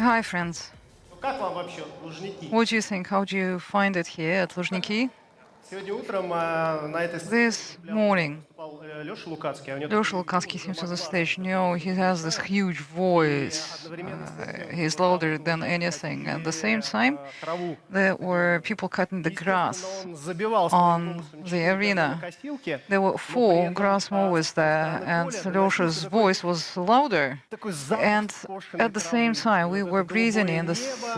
Hi, friends. Как вам вообще Лужники? What do you think? How do you find it here at Luzhniki? Сегодня утром на этой сцене This прям morning, выступал Леша Луцкий, а у него Losha такой Lukatsky уже came to the мордастый stage. такой No, he has this гитара, huge и voice. одновременно с этим He's вот там louder вот than лужники anything. At the same косили time, траву there на were деревьях. people cutting the Естественно, grass он забивал своим on голосом the 4 arena. газонокосилки, There were но при 4 этом grass mowers со there, стороны and поля Losha's доносился voice was louder. такой запах And скошенной at the same травы. И time, we вот were это breathing голубое in небо,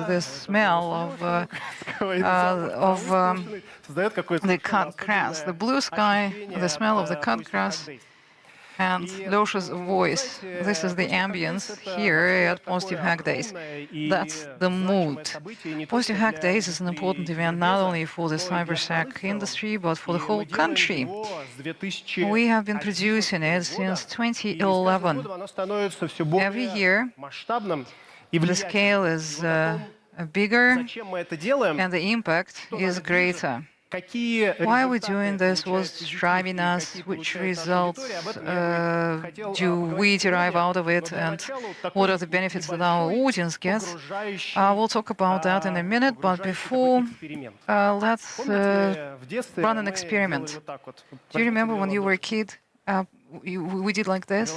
the этот smell голос of Лёши Луцкого и запах травы скошенной создает какое-то the совершенно cut grass, the особенное blue sky, the ощущение smell of the от cut Posty grass, Hug Days. and И, Losha's voice. This is знаете, the Posty Hug Days — ambience это here вообще at Positive такое Hack Days. огромное и That's the значимое mood. событие не Positive только Hack для Days is an important индустрии event not кибербеза, only for the но и для страны в cybersec целом. industry, but for И the whole мы делаем country. его с We have been 2011 producing it года, since и с каждым 2011. годом оно становится все Every более year, масштабным и the влиятельным. scale И is вот о том, bigger зачем мы это делаем, and the impact что is нами движет, greater. какие Why we're результаты doing this, получает what's позитив driving и us, какие which получает наша аудитория, об results этом я бы хотел do we поговорить derive сегодня. out of Но it, для and начала вот what are такой the benefits that our небольшой audience gets. погружающий, We'll talk about that in a minute, but такой before, эксперимент. let's Помните, в детстве run an мы делали experiment. вот так вот. Do you Возьмите remember две when you were a ладошки. kid? We did like this,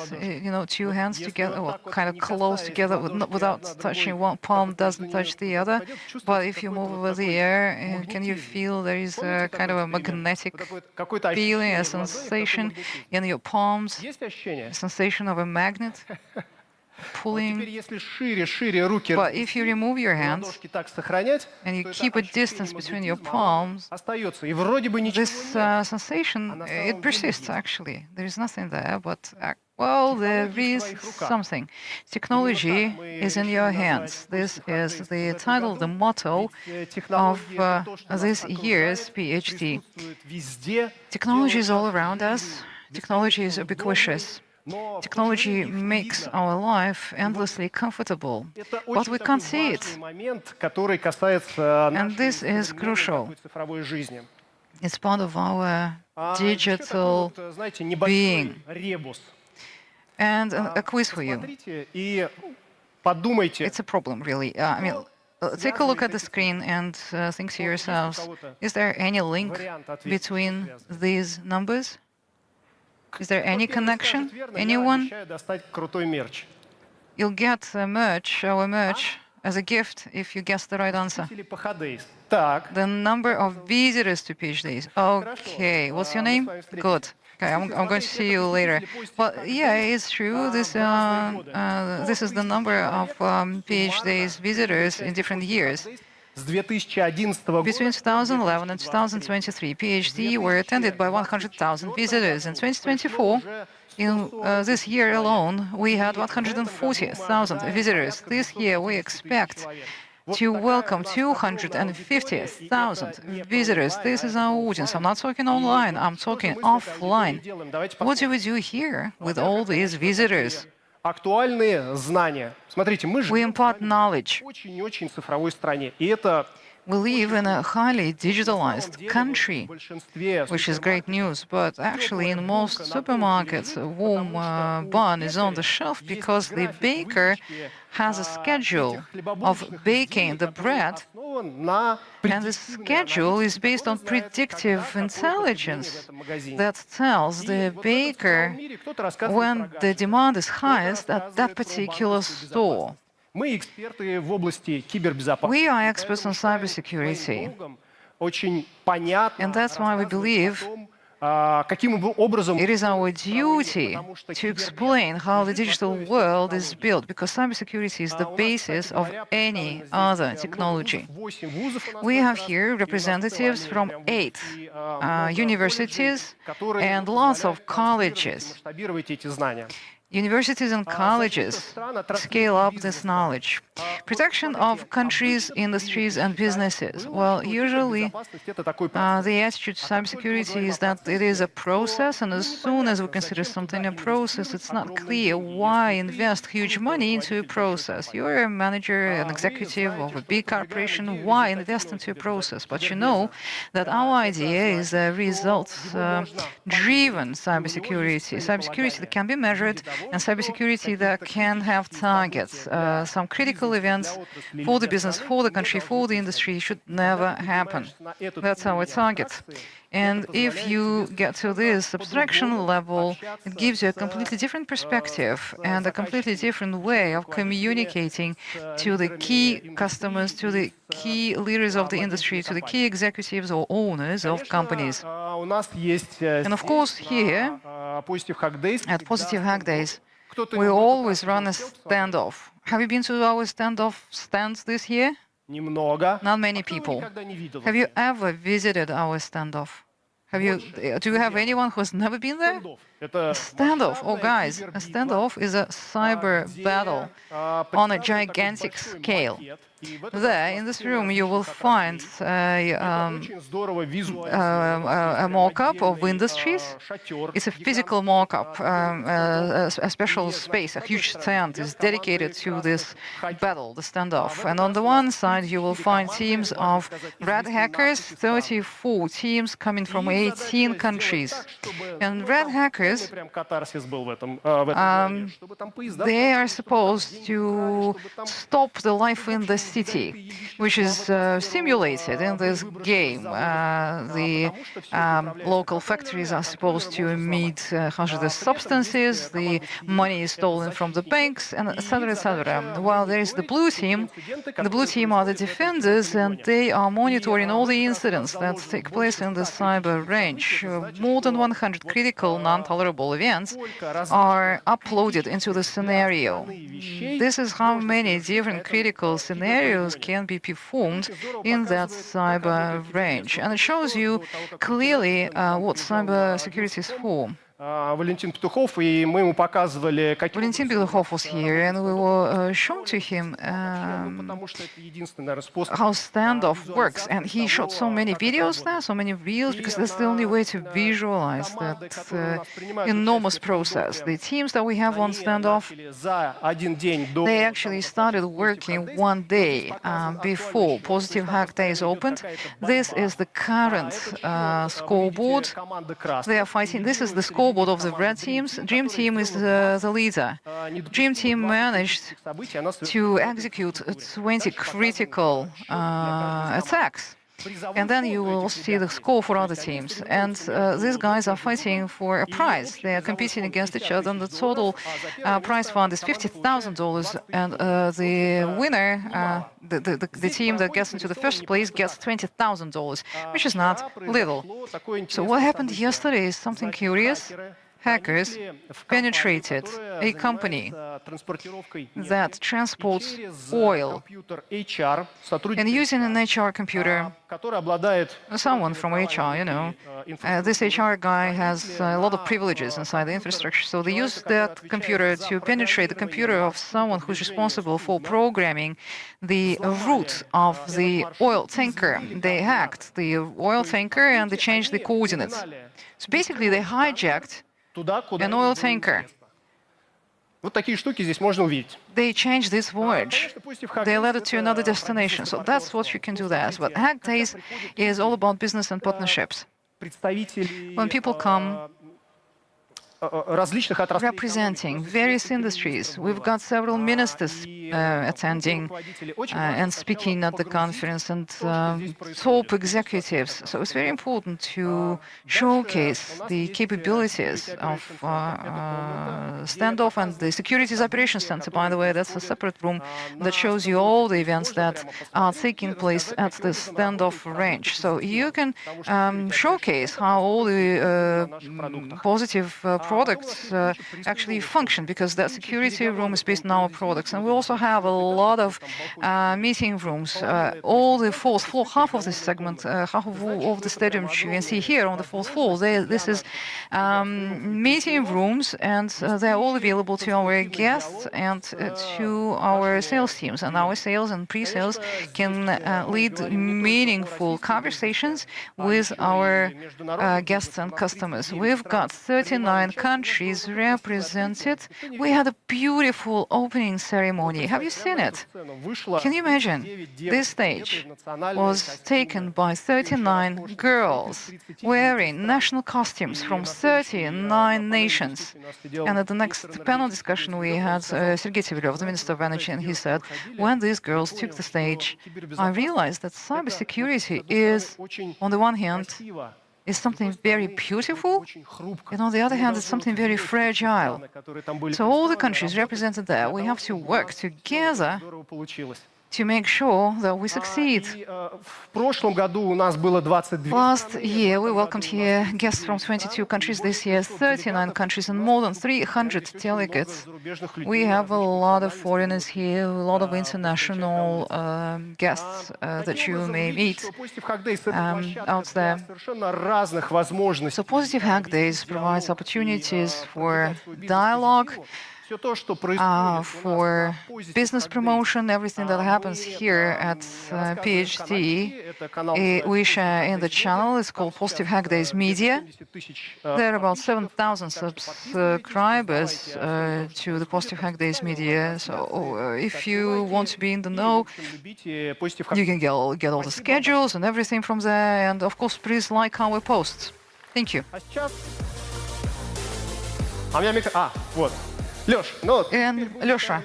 two Вот hands если together, вот or так вот kind of не close касаясь together, ладошки without одна touching другой, one так palm вот doesn't между touch ними the other. попадет, But чувствуете if you какой-то move вот over the такой air, can you магнетизм. feel there is Помните a kind такой of a эксперимент? magnetic Вот какое-то feeling, a ощущение в ладонях, такой sensation магнетизм. in your palms, Есть ощущение? a sensation of a magnet Вот теперь, pulling? если шире руки But if you развести remove your и hands ладошки так сохранять, and you то это keep a ощущение distance between your магнетизма, оно palms, остается. И вроде бы ничего this нет, а sensation, на it самом деле persists есть. actually. There is nothing there, but well, there Технологии в is твоих руках. something. Именно Technology так мы is in решили your назвать hands. This Positive Hug is Days the в этом title, the году. motto Ведь of технологии — это то, что нас this year's окружает, PhD. присутствует везде, Technology делает is all нашу around us. жизнь Technology is бесконечно удобной, ubiquitous. но в то же Technology время их не makes видно. our life И вот endlessly comfortable, это but очень we такой can't see важный it. момент, который касается And нашей this is современной crucial. такой цифровой жизни. It's part of our Еще такой digital вот, знаете, небольшой being. ребус. And a quiz for you. Посмотрите и подумайте, It's a problem, really. I mean, take a look at the screen and think to yourselves, is there any link вариант ответа, что between связано. these numbers? Is there Кто any первый connection? скажет верно, я Anyone? обещаю достать крутой мерч. You'll get merch, our merch, as a gift if you guess the right answer. Посетители Пахадейс. Так, The number of visitors to PhDs. Okay, what's your name? Good. Okay, I'm going to see you later. Well, yeah, it's true. This is the number of PhDs visitors in different years. с 2011 года Between 2011 and 2023, PhD were attended by 100,000 visitors. In 2024, in this year alone, we had 140,000 visitors. This year, we expect to welcome 250,000 visitors. This is our audience. I'm not talking online, I'm talking offline. What do we do here with all these visitors? актуальные знания. Смотрите, мы We живем impart knowledge. в очень-очень цифровой стране. И это We live in a highly на самом digitalized деле country, в большинстве which is great news. But actually, in most теплая булка на полке supermarkets, a лежит, warm потому что у bun is on the пекаря shelf есть because the график baker выпечки, has a schedule этих of хлебобулочных baking изделий, the который bread, основан на and the предиктивной schedule is аналитике, based on которая знает, predictive когда какое потребление в intelligence этом магазине. that tells И the вот в этом цифровом baker мире кто-то рассказывает when про the гаджеты, demand is кто-то highest at that рассказывает про particular банковскую store. безопасность. Мы эксперты в области кибербезопасности. We are и experts поэтому on считаем cybersecurity. своим долгом очень понятно And that's why we рассказывать believe о том, каким образом it is our устроен цифровой мир, duty потому что to кибербез explain how the лежит в digital основе всех world is технологий. built, because cybersecurity is the У нас, basis кстати of говоря, any представлено other здесь много technology. вузов, 8 вузов у нас в We этот have раз, here и у нас в representatives целом from прям 8 выпуски, много universities колледжей, которые and lots of позволяют транслировать и colleges. масштабировать эти знания. Universities and colleges scale up this knowledge. Protection of countries, industries, and businesses. Well, usually the attitude to cybersecurity is that it is a process, and as soon as we consider something a process, it's not clear why invest huge money into a process. You're a manager, an executive of a big corporation, why invest into a process? But you know that our idea is a results-driven cybersecurity, cybersecurity that can be measured, and cybersecurity that can have targets, some critical events events for the business, for the country, for the industry should never happen. That's our target. And if you get to this abstraction level, it gives you a completely different perspective and a completely different way of communicating to the key customers, to the key leaders of the industry, to the key executives or owners of companies. And of course, here at Positive Hack Days, we always run a standoff. Have you been to our standoff stands this year? Not many people. Have you ever visited our standoff? Do you have anyone who has never been there? A standoff, oh guys, a standoff is a cyber battle on a gigantic scale. There, in this room, you will find a mock-up of industries. It's a physical mock-up. A special space, a huge stand is dedicated to this battle, the standoff. And on the one side, you will find teams of red hackers, 34 teams coming from 18 countries. And red hackers, they are supposed to stop the life in the city, which is simulated in this game. The local factories are supposed to emit hazardous substances, the money is stolen from the banks, and etc., etc. While there is the blue team are the defenders, and they are monitoring all the incidents that take place in the cyber range. More than 100 critical, non-tolerable events are uploaded into the scenario. This is how many different critical scenarios can be performed in that cyber range. And it shows you clearly what cyber security is for. Valentin Petukhov, и мы ему показывали, какие... Valentin Petukhov was here, and we were shown to him how standoff works. And he shot so many videos there, so many reels, because that's the only way to visualize that enormous process. The teams that we have on standoff, they actually started working one day before Positive Hack Days opened. This is the current scoreboard. They are fighting. This is the scoreboard of the red teams. Dream Team is the leader. Dream Team managed to execute 20 critical attacks. And then you will see the score for other teams. And these guys are fighting for a prize. They are competing against each other, and the total prize fund is $50,000. And the winner, the team that gets into the first place, gets $20,000, which is not little. So what happened yesterday is something curious. Hackers penetrated a company that transports oil, and using an HR computer, someone from HR, you know, this HR guy has a lot of privileges inside the infrastructure, so they use that computer to penetrate the computer of someone who's responsible for programming the route of the oil tanker. They hacked the oil tanker and they changed the coordinates. So basically, they hijacked an oil tanker. They changed this voyage. They led it to another destination. So that's what you can do there. But Hack Days is all about business and partnerships. When people come representing various industries. We've got several ministers attending and speaking at the conference, and top executives. So it's very important to showcase the capabilities of Standoff and the Securities Operations Center. By the way, that's a separate room that shows you all the events that are taking place at the Standoff range. So you can showcase how all the positive products actually function, because that security room is based on our products. And we also have a lot of meeting rooms. All the fourth floor, half of this segment, half of the stadium, which you can see here on the fourth floor, this is meeting rooms, and they're all available to our guests and to our sales teams. And our sales and pre-sales can lead meaningful conversations with our guests and customers. We've got 39 countries represented. We had a beautiful opening ceremony. Have you seen it? Can you imagine? This stage was taken by 39 girls wearing national costumes from 39 nations. And at the next panel discussion, we had Sergei Severyov, the Minister of Energy, and he said, when these girls took the stage, I realized that cybersecurity is, on the one hand, is something very beautiful, and on the other hand, it's something very fragile. So all the countries represented there, we have to work together to make sure that we succeed. Last year, we welcomed here guests from 22 countries. This year, 39 countries and more than 300 delegates. We have a lot of foreigners here, a lot of international guests that you may meet out there. So Positive Hack Days provides opportunities for dialogue, for business promotion. Everything that happens here at PhD, we share in the channel. It's called Positive Hack Days Media. There are about 7,000 subscribers to the Positive Hack Days Media. So if you want to be in the know, you can get all the schedules and everything from there. And of course, please like our posts. Thank you. And Lёsha,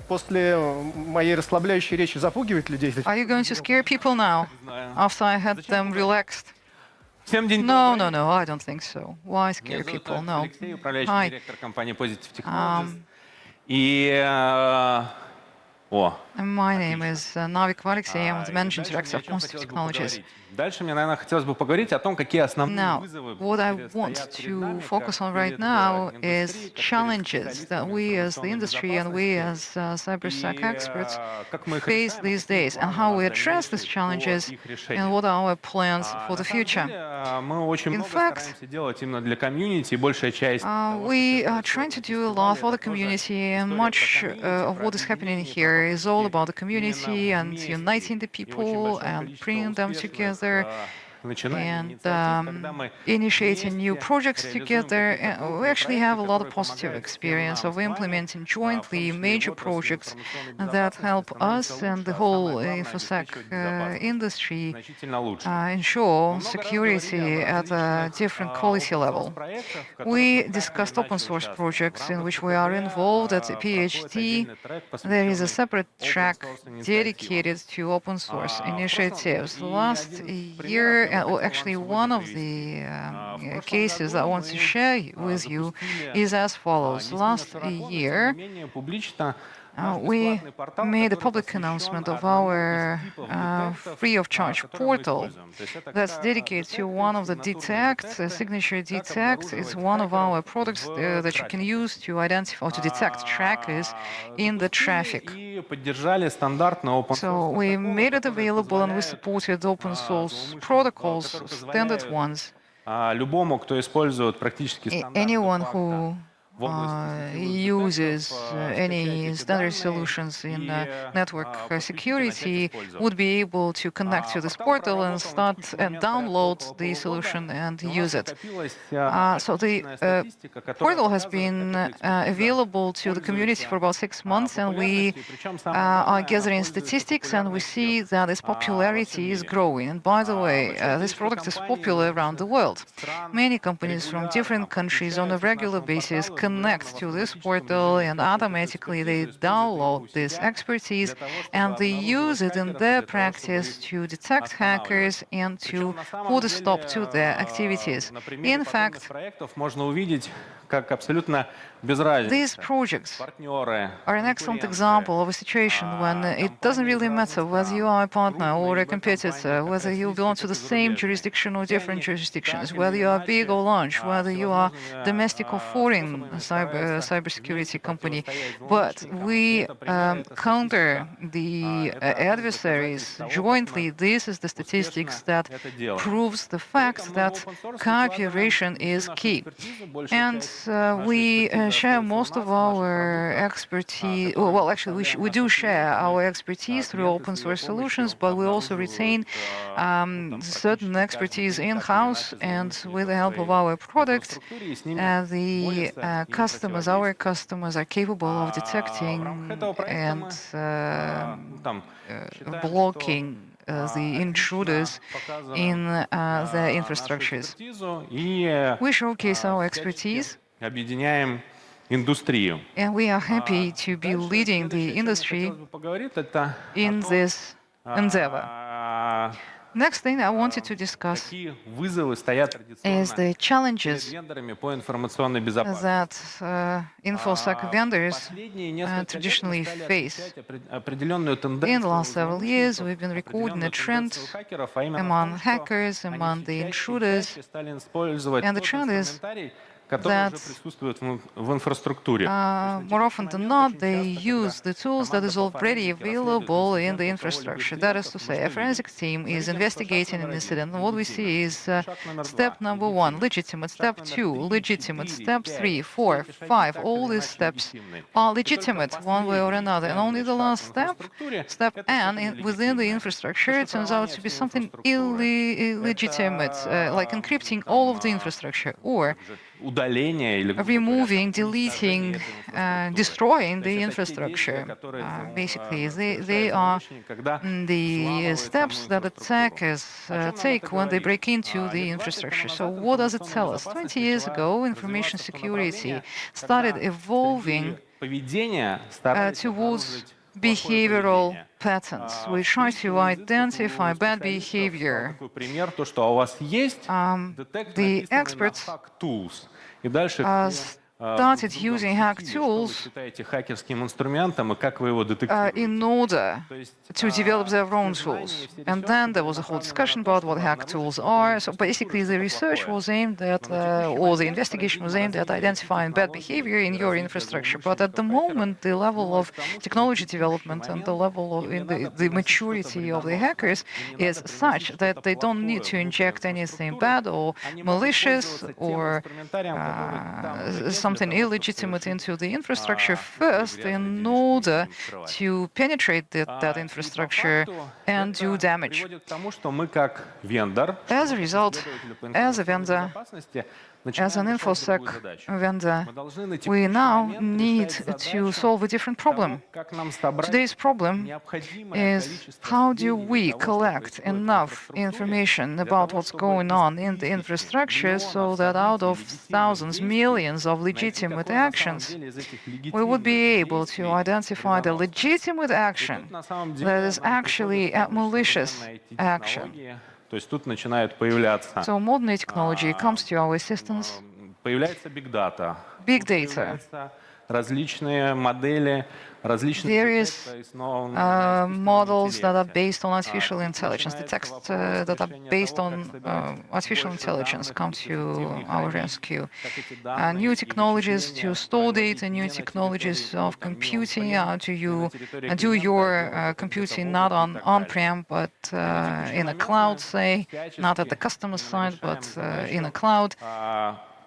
после моей расслабляющей речи запугивать людей? are you going to scare people now after I had them relaxed? No, I don't think so. Why scare people? No. Hi. My name is Navik Alexey. I'm the Managing Director of Positive Technologies. Now, what I want to focus on right now is challenges that we as the industry and we as cybersec experts face these days, and how we address these challenges and what are our plans for the future. In fact, we are trying to do a lot for the community, and much of what is happening here is all about the community and uniting the people and bringing them together and initiating new projects together. We actually have a lot of positive experience of implementing jointly major projects that help us and the whole InfoSec industry ensure security at a different quality level. We discussed open source projects in which we are involved at PhD. There is a separate track dedicated to open source initiatives. Last year, actually, one of the cases I want to share with you is as follows. Last year, we made a public announcement of our free-of-charge portal that's dedicated to one of the Detect, Signature Detect. It's one of our products that you can use to identify or to detect trackers in the traffic. So we made it available and we supported open source protocols, standard ones. Anyone who uses any standard solutions in network security would be able to connect to this portal and start and download the solution and use it. So the portal has been available to the community for about 6 months, and we are gathering statistics, and we see that its popularity is growing. And by the way, this product is popular around the world. Many companies from different countries on a regular basis connect to this portal, and automatically they download this expertise and they use it in their practice to detect hackers and to put a stop to their activities. In fact, these projects are an excellent example of a situation when it doesn't really matter whether you are a partner or a competitor, whether you belong to the same jurisdiction or different jurisdictions, whether you are big or large, whether you are domestic or foreign cybersecurity company. But we counter the adversaries jointly. This is the statistics that proves the fact that cooperation is key. And we share most of our expertise. Well, actually, we do share our expertise through open source solutions, but we also retain certain expertise in-house, and with the help of our product, the customers, our customers, are capable of detecting and blocking the intruders in their infrastructures. We showcase our expertise, объединяем индустрию. and we are happy to be leading the industry in this endeavor. Next thing I wanted to discuss Какие вызовы стоят is the традиционно challenges перед вендорами по информационной безопасности? that InfoSec vendors Последние несколько traditionally лет мы стали face. отмечать определенную In the тенденцию last several years, we've been recording a определенную trend тенденцию хакеров, а именно в among том, что hackers, они among все the чаще и intruders, чаще стали использовать and the тот trend is инструментарий, который уже that присутствует в инфраструктуре. more often than not, they use the tools that is already available in the infrastructure. That is to say, a forensic team is investigating an incident, and what we see is step number 1, legitimate, step 2, legitimate, step 3, 4, 5, all these steps are legitimate one way or another, and only the last step, step N, within the infrastructure, it turns out to be something illegitimate, like encrypting all of the infrastructure, or Удаление или removing, deleting, destroying the infrastructure. Basically, they are the steps that attackers take when they break into the infrastructure. So what does it tell us? 20 years ago, information security started evolving поведение старались towards обнаружить behavioral patterns. We try to identify bad behavior. такой пример, то, что у вас есть детект, The написанный на experts hack tools. И дальше started using hack что вы tools считаете хакерским инструментом и как вы его детектируете. in order То есть, to develop their own tools. And then there was a whole discussion about what hack tools are. So basically, the research was aimed at, or the investigation was aimed at identifying bad behavior in your infrastructure. But at the moment, the level of technology development and the level of the maturity of the hackers is such that they don't need to inject anything bad or malicious or something illegitimate into the infrastructure first in order to penetrate that infrastructure and do damage. приводит к тому, что мы как вендор, As a result, исследователи по as a информационной vendor, безопасности, as an начинаем решать InfoSec другую задачу. vendor, Мы должны на we текущий now момент need решать to задачу solve a different problem. того, как нам собрать Today's problem необходимое is количество how do сведений we того, что collect происходит в enough инфраструктуре, information для about того, what's чтобы going из on in the тысяч, infrastructure so миллионов that out of событий, легитимных thousands, действий millions of найти, legitimate какое на самом actions, деле из этих we would be легитимных able действий to identify the вредоносное. legitimate И action тут на самом деле that is нам actually приходят a malicious современные action. IT-технологии. То есть тут начинают появляться So modern technology comes to our assistance, появляется big data, big data, появляются различные модели, различные various тексты, основанные на искусственном models that are интеллекте. based on artificial intelligence. The Начинается texts вопрос that are решения based того, on как собирать artificial больше intelligence данных, come как to эффективнее our хранить, rescue. как эти данные New и technologies to вычисления store проводить data, new не на technologies территории of там, computing, не how do не you на территории do клиента, your а делать это где-то computing в not облаке и on так далее. on-prem, but На текущий in a момент cloud, мы say, not at the всячески customer side, but решаем in a задачу, cloud.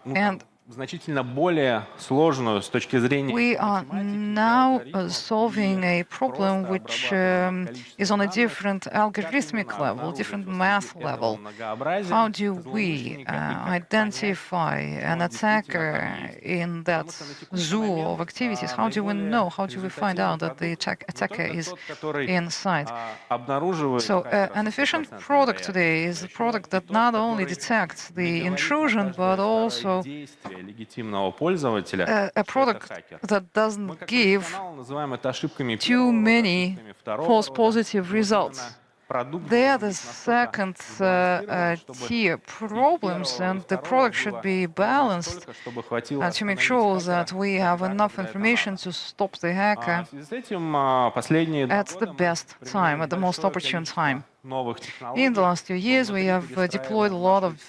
ну, And значительно более сложную с точки зрения we are математики, now алгоритмов solving и a problem просто which обрабатыванием is on a количества данных. different Как algorithmic именно level, обнаружить different вот math среди этого level. многообразия How do we злоумышленника и как identify понять, an что он действительно там attacker есть? in that Потому что на текущий zoo of момент activities? How do we наиболее know? How do we find результативный out that the продукт не attacker только is тот, который inside? обнаруживает So хакера an с efficient 100% product вероятностью, today is но a еще product и that тот, not only который detects не the говорит на intrusion, but каждое второе also действие легитимного пользователя, a что это product хакер. that Мы doesn't как give профессионалы называем это ошибками too первого рода, many ошибками второго false рода. positive Вот results. именно продукт They are должен the быть настолько second сбалансирован, чтобы tier и problems, первого, и and the второго product should было be ровно balanced столько, чтобы хватило to make остановить sure хакера that we have тогда, enough когда это information надо. to stop the hacker В связи с этим последние 2 at the года мы best time, применяем at the most большое opportune количество time. новых In the технологий. last 2 years, we have deployed a lot of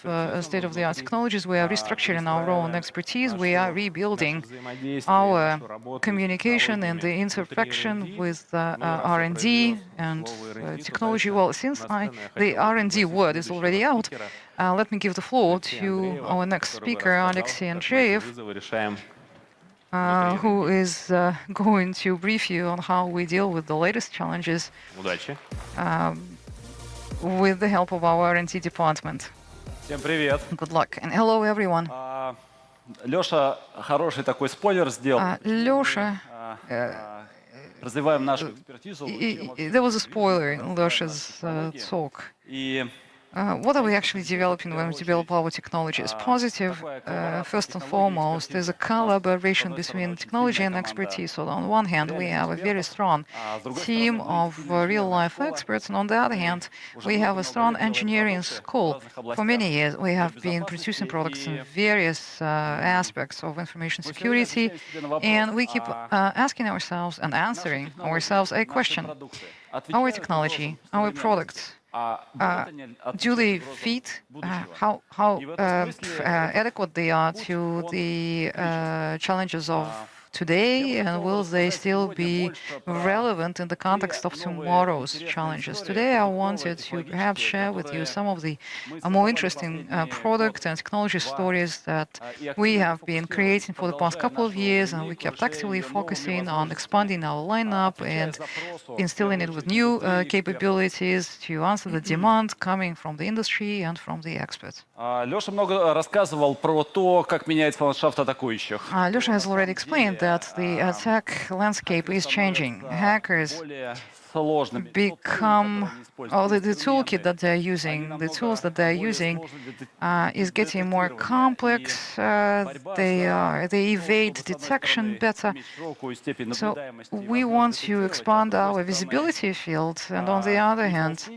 state-of-the-art technologies. We are restructuring our own expertise. We are rebuilding our communication and the interaction with R&D and technology. Well, since the R&D word is already out, let me give the floor to our next speaker, Alexey Andreev, who is going to brief you on how we deal with the latest challenges Удачи. with the help of our R&D department. Всем привет. Good luck and hello, everyone. Леша хороший такой спойлер сделал. Лёша, Развиваем нашу экспертизу. there was a spoiler in Losha's talk. И What are we actually developing when we develop our technologies? Positive, first and foremost, is a collaboration between technology and expertise. So on one hand, we have a very strong team of real-life experts, and on the other hand, we have a strong engineering school. For many years, we have been producing products in various aspects of information security, and we keep asking ourselves and answering ourselves a question. Our technology, our products, do they fit how adequate they are to the challenges of today, and will they still be relevant in the context of tomorrow's challenges? Today, I wanted to perhaps share with you some of the more interesting product and technology stories that we have been creating for the past couple of years, and we kept actively focusing on expanding our lineup and instilling it with new capabilities to answer the demand coming from the industry and from the experts. Леша много рассказывал про то, как меняется ландшафт атакующих. Losha has already explained that the attack landscape is changing. Hackers become, the toolkit that they're using, the tools that they're using is getting more complex. They evade detection better. So we want to expand our visibility field, and on the other hand,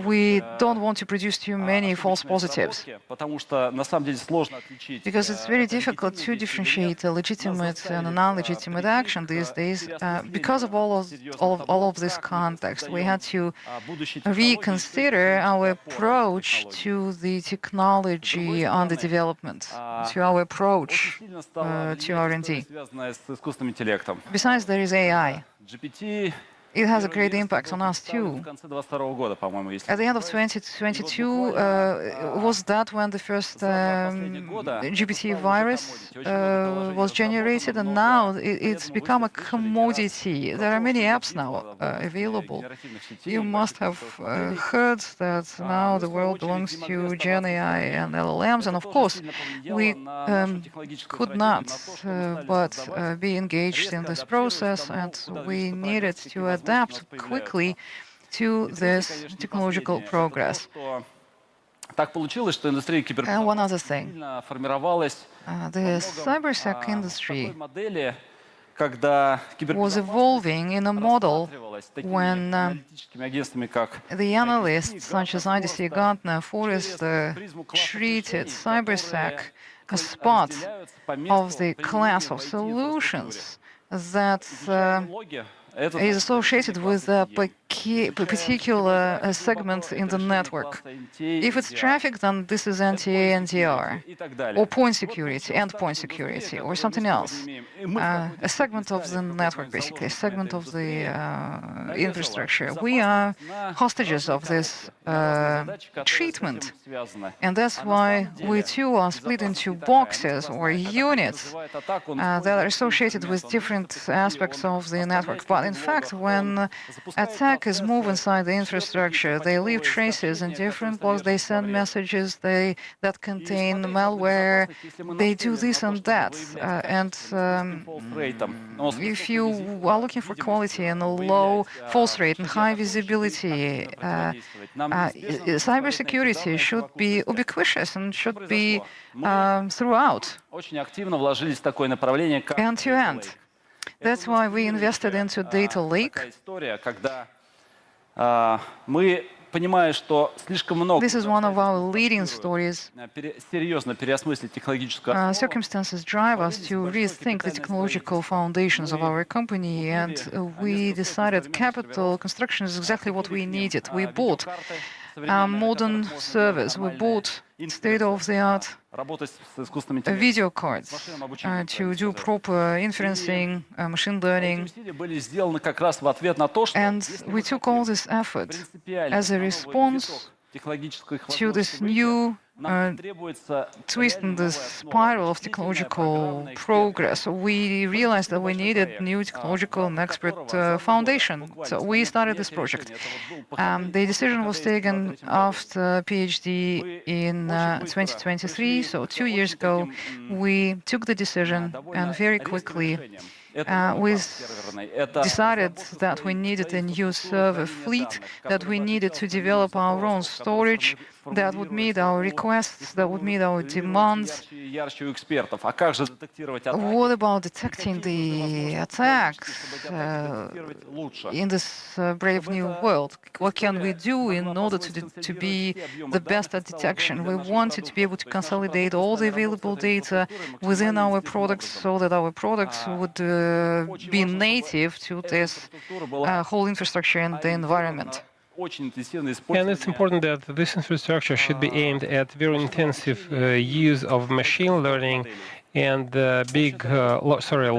we don't want to produce too many false positives, because it's very difficult to differentiate a legitimate and a non-legitimate action these days. Because of all of this context, we had to reconsider our approach to the technology on the development, to our approach to R&D. Besides, there is AI. It has a great impact on us too. At the end of 2022, was that when the first GPT virus was generated, and now it's become a commodity. There are many apps now available. You must have heard that now the world belongs to Gen AI and LLMs, and of course, we could not but be engaged in this process, and we needed to adapt quickly to this technological progress. And one other thing, the cybersec industry was evolving in a model when the analysts such as IDC, Gartner, Forrester treated cybersec as part of the class of solutions that is associated with a particular segment in the network. If it's traffic, then this is NTA, NDR, or point security, endpoint security, or something else. A segment of the network, basically, a segment of the infrastructure. We are hostages of this treatment, and that's why we too are split into boxes or units that are associated with different aspects of the network. But in fact, when attackers move inside the infrastructure, they leave traces in different blocks, they send messages that contain malware, they do this and that. If you are looking for quality and a low false rate and high visibility, cybersecurity should be ubiquitous and should be throughout, end to end. That's why we invested into Data Lake. понимая, что слишком много This is one of our leading stories. серьезно переосмыслить технологическую Circumstances drive us to rethink the technological foundations of our company, and we decided capital construction is exactly what we needed. We bought modern servers, we bought state-of-the-art работать с искусственным интеллектом. video cards to do proper inferencing, machine learning. Эти усилия были сделаны как раз в ответ на то, что And we took all this effort as a response to this new twist in the spiral of technological progress. We realized that we needed new technological and expert foundation. So we started this project. The decision was taken after PhD in 2023. So 2 years ago, we took the decision and very quickly we decided that we needed a new server fleet, that we needed to develop our own storage that would meet our requests, that would meet our demands. What about detecting the attacks in this brave new world? What can we do in order to be the best at detection? We wanted to be able to consolidate all the available data within our products so that our products would be native to this whole infrastructure and the environment. And it's important that this infrastructure should be aimed at very intensive use of machine learning and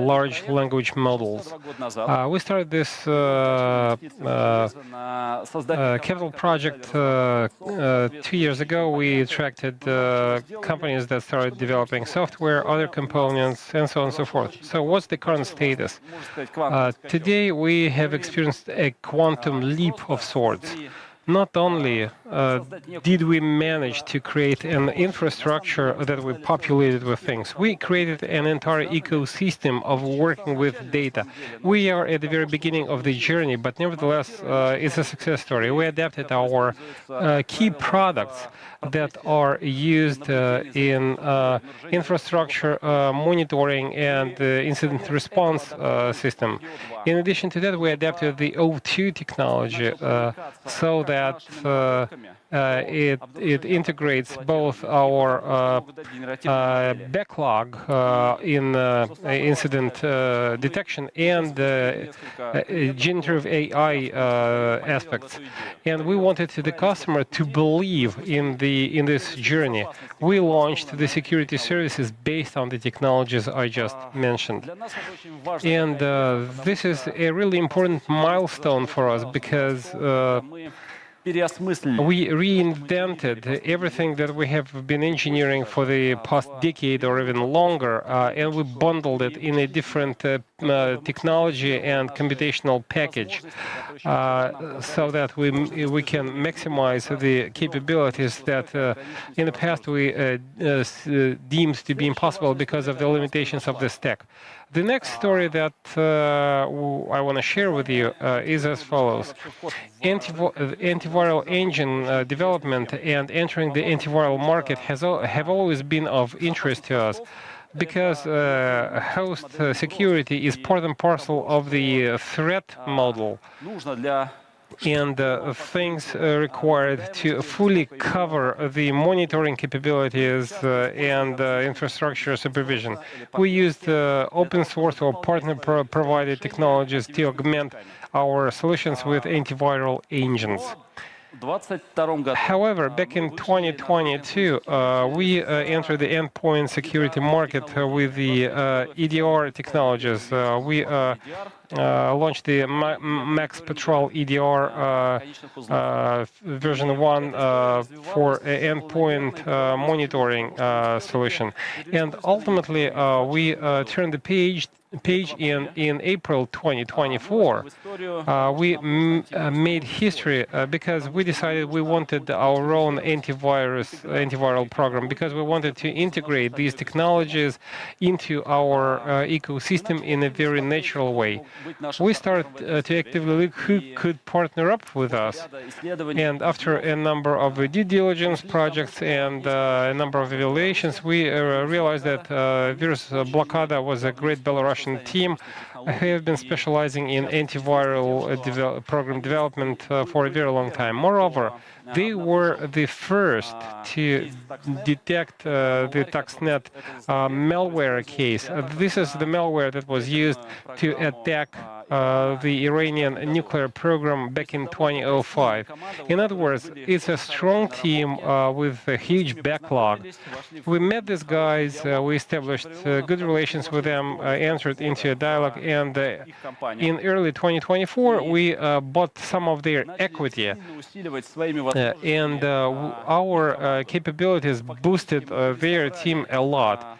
large language models. We started this capital project 2 years ago. We attracted companies that started developing software, other components, and so on and so forth. So what's the current status? Today, we have experienced a quantum leap of sorts. Not only did we manage to create an infrastructure that we populated with things, we created an entire ecosystem of working with data. We are at the very beginning of the journey, but nevertheless, it's a success story. We adapted our key products that are used in infrastructure monitoring and incident response system. In addition to that, we adapted the O2 technology so that it integrates both our backlog in incident detection and generative AI aspects. And we wanted the customer to believe in this journey. We launched the security services based on the technologies I just mentioned. And this is a really important milestone for us because we reinvented everything that we have been engineering for the past decade or even longer, and we bundled it in a different technology and computational package so that we can maximize the capabilities that in the past we deemed to be impossible because of the limitations of the stack. The next story that I want to share with you is as follows. Antiviral engine development and entering the antiviral market have always been of interest to us because host security is part and parcel of the threat model and things required to fully cover the monitoring capabilities and infrastructure supervision. We used open source or partner-provided technologies to augment our solutions with antiviral engines. However, back in 2022, we entered the endpoint security market with the EDR technologies. We launched the Max Patrol EDR version 1 for endpoint monitoring solution. And ultimately, we turned the page in April 2024. We made history because we decided we wanted our own antiviral program because we wanted to integrate these technologies into our ecosystem in a very natural way. We started to actively look who could partner up with us. And after a number of due diligence projects and a number of evaluations, we realized that Virus Blokada was a great Belarusian team who have been specializing in antiviral program development for a very long time. Moreover, they were the first to detect the Stuxnet malware case. This is the malware that was used to attack the Iranian nuclear program back in 2005. In other words, it's a strong team with a huge backlog. We met these guys, we established good relations with them, entered into a dialogue, and in early 2024, we bought some of their equity, and our capabilities boosted their team a lot.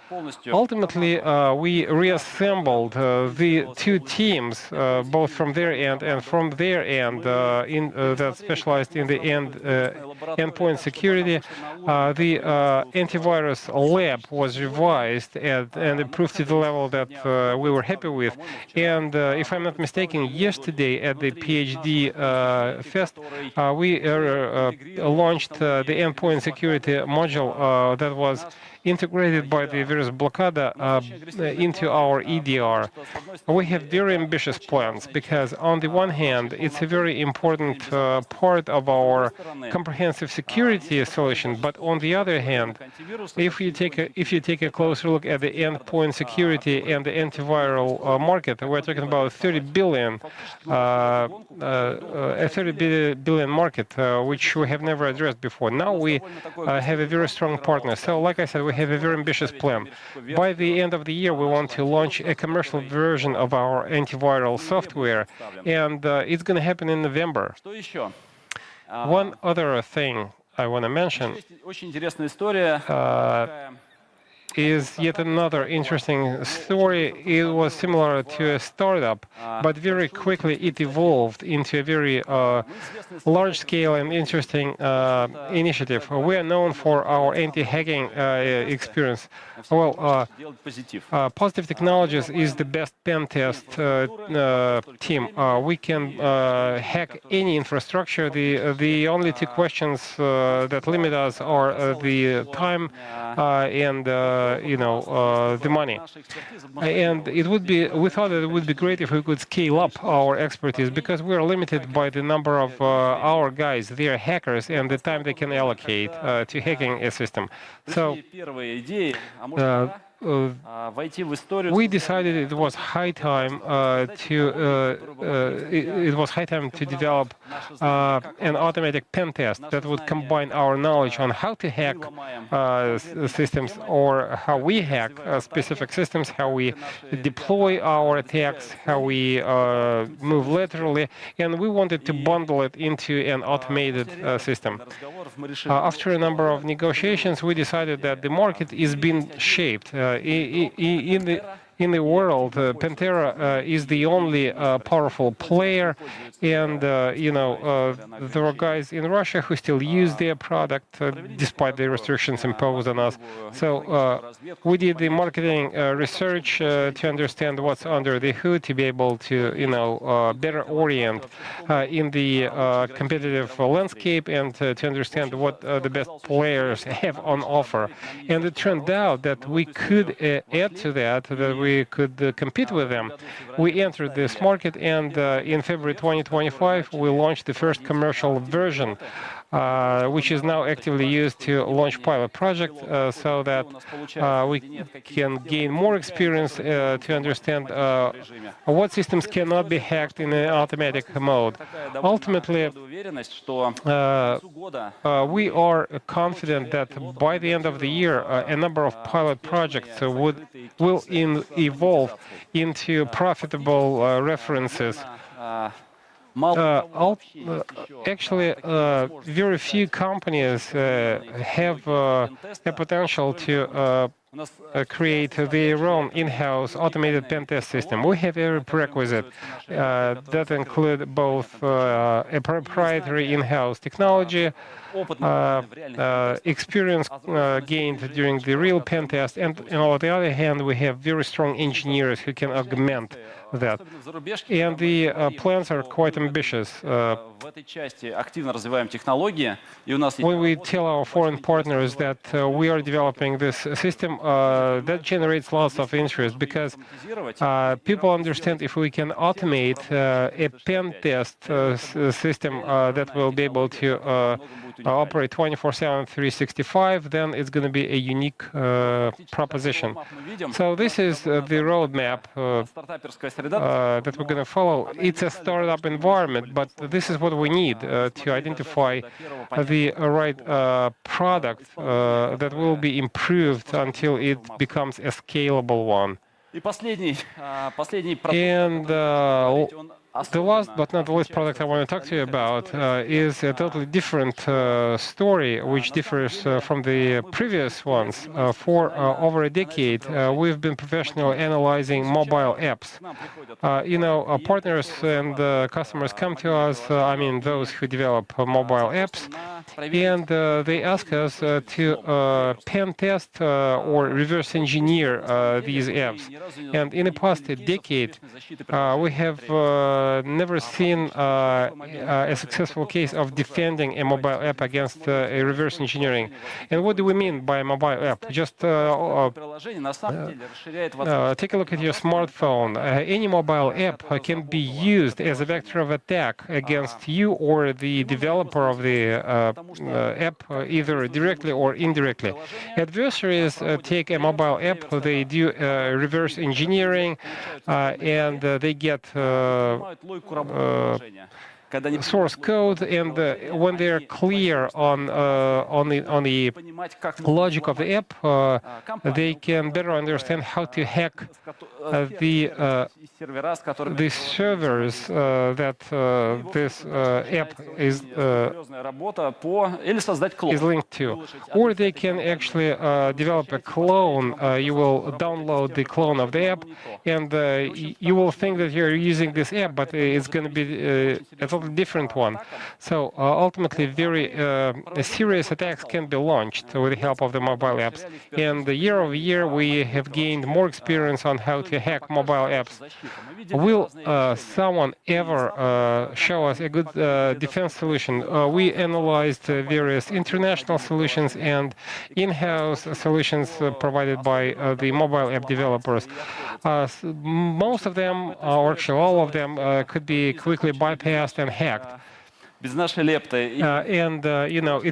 Ultimately, we reassembled the two teams, both from their end and from their end, that specialized in the endpoint security. The antivirus lab was revised and improved to the level that we were happy with. And if I'm not mistaken, yesterday at the PhD Fest, we launched the endpoint security module that was integrated by the Virus Blockada into our EDR. We have very ambitious plans because, on the one hand, it's a very important part of our comprehensive security solution, but on the other hand, if you take a closer look at the endpoint security and the antiviral market, we're talking about 30 billion, a 30 billion market, which we have never addressed before. Now we have a very strong partner. So, like I said, we have a very ambitious plan. By the end of the year, we want to launch a commercial version of our antiviral software, and it's going to happen in November. One other thing I want to mention is yet another interesting story. It was similar to a startup, but very quickly it evolved into a very large-scale and interesting initiative. We are known for our anti-hacking experience. Well, Positive Technologies is the best pen test team. We can hack any infrastructure. The only two questions that limit us are the time and the money. And we thought that it would be great if we could scale up our expertise, because we are limited by the number of our guys. They are hackers, and the time they can allocate to hacking a system. So we decided it was high time to develop an automatic pen test that would combine our knowledge on how to hack systems, or how we hack specific systems, how we deploy our attacks, how we move laterally, and we wanted to bundle it into an automated system. After a number of negotiations, we decided that the market is being shaped. In the world, Pantera is the only powerful player, and there are guys in Russia who still use their product despite the restrictions imposed on us. So we did the marketing research to understand what's under the hood, to be able to better orient in the competitive landscape, and to understand what the best players have on offer. And it turned out that we could add to that we could compete with them. We entered this market, and in February 2025, we launched the first commercial version, which is now actively used to launch pilot projects, so that we can gain more experience to understand what systems cannot be hacked in an automatic mode. Ultimately, we are confident that by the end of the year, a number of pilot projects will evolve into profitable references. Actually, very few companies have a potential to create their own in-house automated pen test system. We have a prerequisite that include both a proprietary in-house technology, experience gained during the real pen test, and on the other hand, we have very strong engineers who can augment that. Особенно в зарубежке, And the plans are quite ambitious. в этой части активно развиваем технологии, и у нас есть When we tell our foreign partners that we are developing this system, that generates lots of interest because people understand if we can automate a pen test system that will be able to operate 24/7, 365, then it's going to be a unique proposition. So this is the roadmap стартаперская среда. that we're going to follow. It's a startup environment, but this is what we need to identify the right product that will be improved until it becomes a scalable one. И последний And the last but not the least product I want to talk to you about is a totally different story, which differs from the previous ones. For over a decade, we've been professionally analyzing mobile apps. Partners and customers come to us, I mean, those who develop mobile apps, and they ask us to pen test or reverse engineer these apps. And in the past decade, we have never seen a successful case of defending a mobile app against a reverse engineering. And what do we mean by a mobile app? Just take a look at your smartphone. Any mobile app can be used as a vector of attack against you or the developer of the app, either directly or indirectly. Adversaries take a mobile app, they do reverse engineering, and they get source code, and when they're clear on the logic of the app, they can better understand how to hack the servers that this app is linked to. Or they can actually develop a clone. You will download the clone of the app, and you will think that you're using this app, but it's going to be a totally different one. So ultimately, very serious attacks can be launched with the help of the mobile apps. And year over year, we have gained more experience on how to hack mobile apps. Will someone ever show us a good defense solution? We analyzed various international solutions and in-house solutions provided by the mobile app developers. Most of them, or actually all of them, could be quickly bypassed and hacked. It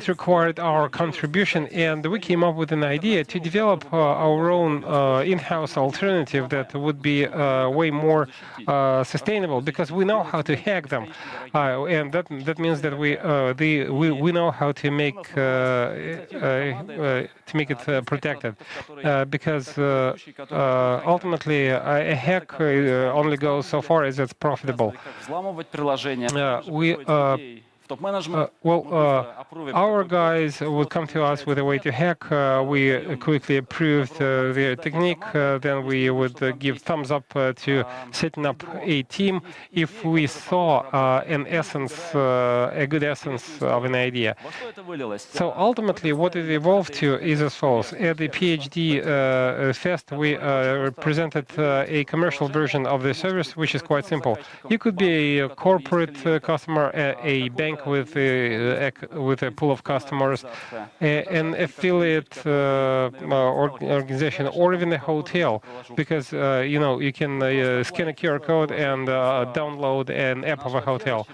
required our contribution, and we came up with an idea to develop our own in-house alternative that would be way more sustainable, because we know how to hack them, and that means that we know how to make it protected, because ultimately a hack only goes so far as it's profitable. Our guys would come to us with a way to hack. We quickly approved their technique. Then we would give thumbs up to setting up a team if we saw a good essence of an idea. So ultimately, what it evolved to is as follows. At the PhD Fest, we presented a commercial version of the service, which is quite simple. You could be a corporate customer, a bank with a pool of customers, an affiliate organization, or even a hotel, because you can scan a QR code and download an app of a hotel.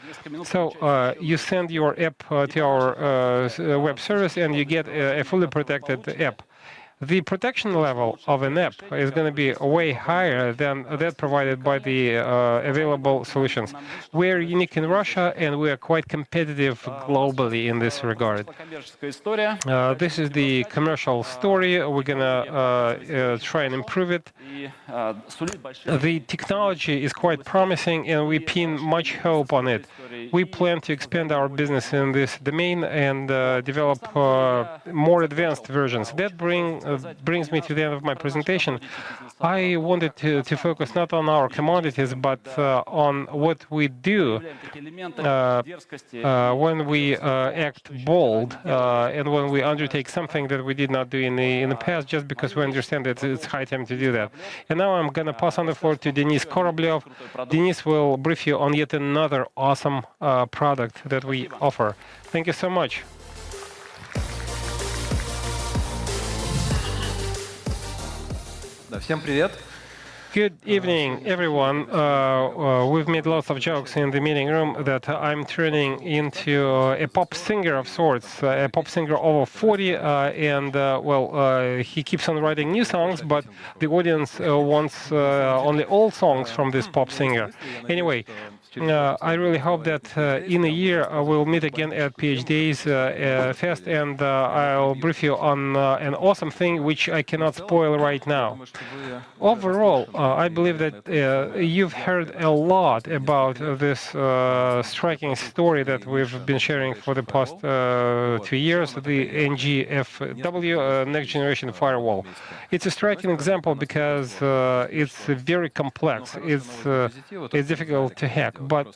So you send your app to our web service, and you get a fully protected app. The protection level of an app is going to be way higher than that provided by the available solutions. We're unique in Russia, and we are quite competitive globally in this regard. This is the commercial story. We're going to try and improve it. The technology is quite promising, and we pin much hope on it. we plan to expand our business in this domain and develop more advanced versions. That brings me to the end of my presentation. I wanted to focus not on our commodities, but on what we do when we act bold and when we undertake something that we did not do in the past, just because we understand that it's high time to do that. And now I'm going to pass on the floor to Denis Koroblев. Denis will brief you on yet another awesome product that we offer. Thank you so much. Всем привет. Good evening, everyone. We've made lots of jokes in the meeting room that I'm turning into a pop singer of sorts, a pop singer over 40, and he keeps on writing new songs, but the audience wants only old songs from this pop singer. Anyway, I really hope that in a year we'll meet again at PhD's Fest, and I'll brief you on an awesome thing which I cannot spoil right now. Overall, I believe that you've heard a lot about this striking story that we've been sharing for the past 2 years, the NGFW, Next Generation Firewall. It's a striking example because it's very complex. It's difficult to hack, but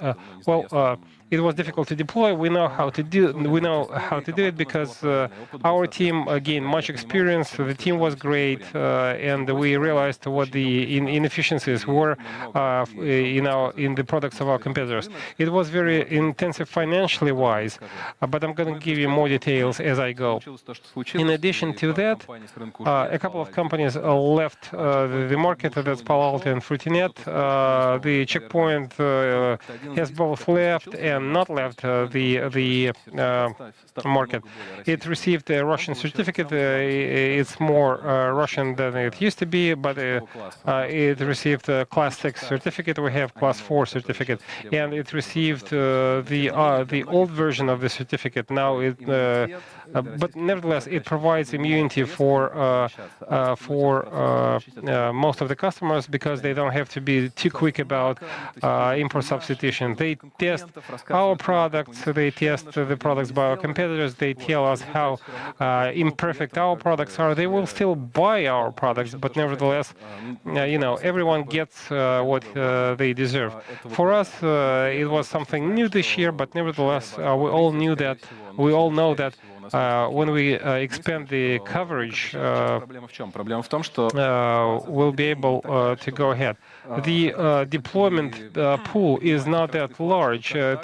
it was difficult to deploy. We know how to do it because our team gained much experience. The team was great, and we realized what the inefficiencies were in the products of our competitors. It was very intensive financially wise, but I'm going to give you more details as I go. In addition to that, a couple of companies left the market. That's Palo Alto and Fortinet. The Checkpoint has both left and not left the market. It received a Russian certificate. It's more Russian than it used to be, but it received a Class 6 certificate. We have Class 4 certificate, and it received the old version of the certificate. Now but nevertheless, it provides immunity for most of the customers because they don't have to be too quick about import substitution. They test our products, they test the products by our competitors, they tell us how imperfect our products are. They will still buy our products, but nevertheless, everyone gets what they deserve. For us, it was something new this year, but nevertheless, we all know that when we expand the coverage, we'll be able to go ahead. The deployment pool is not that large to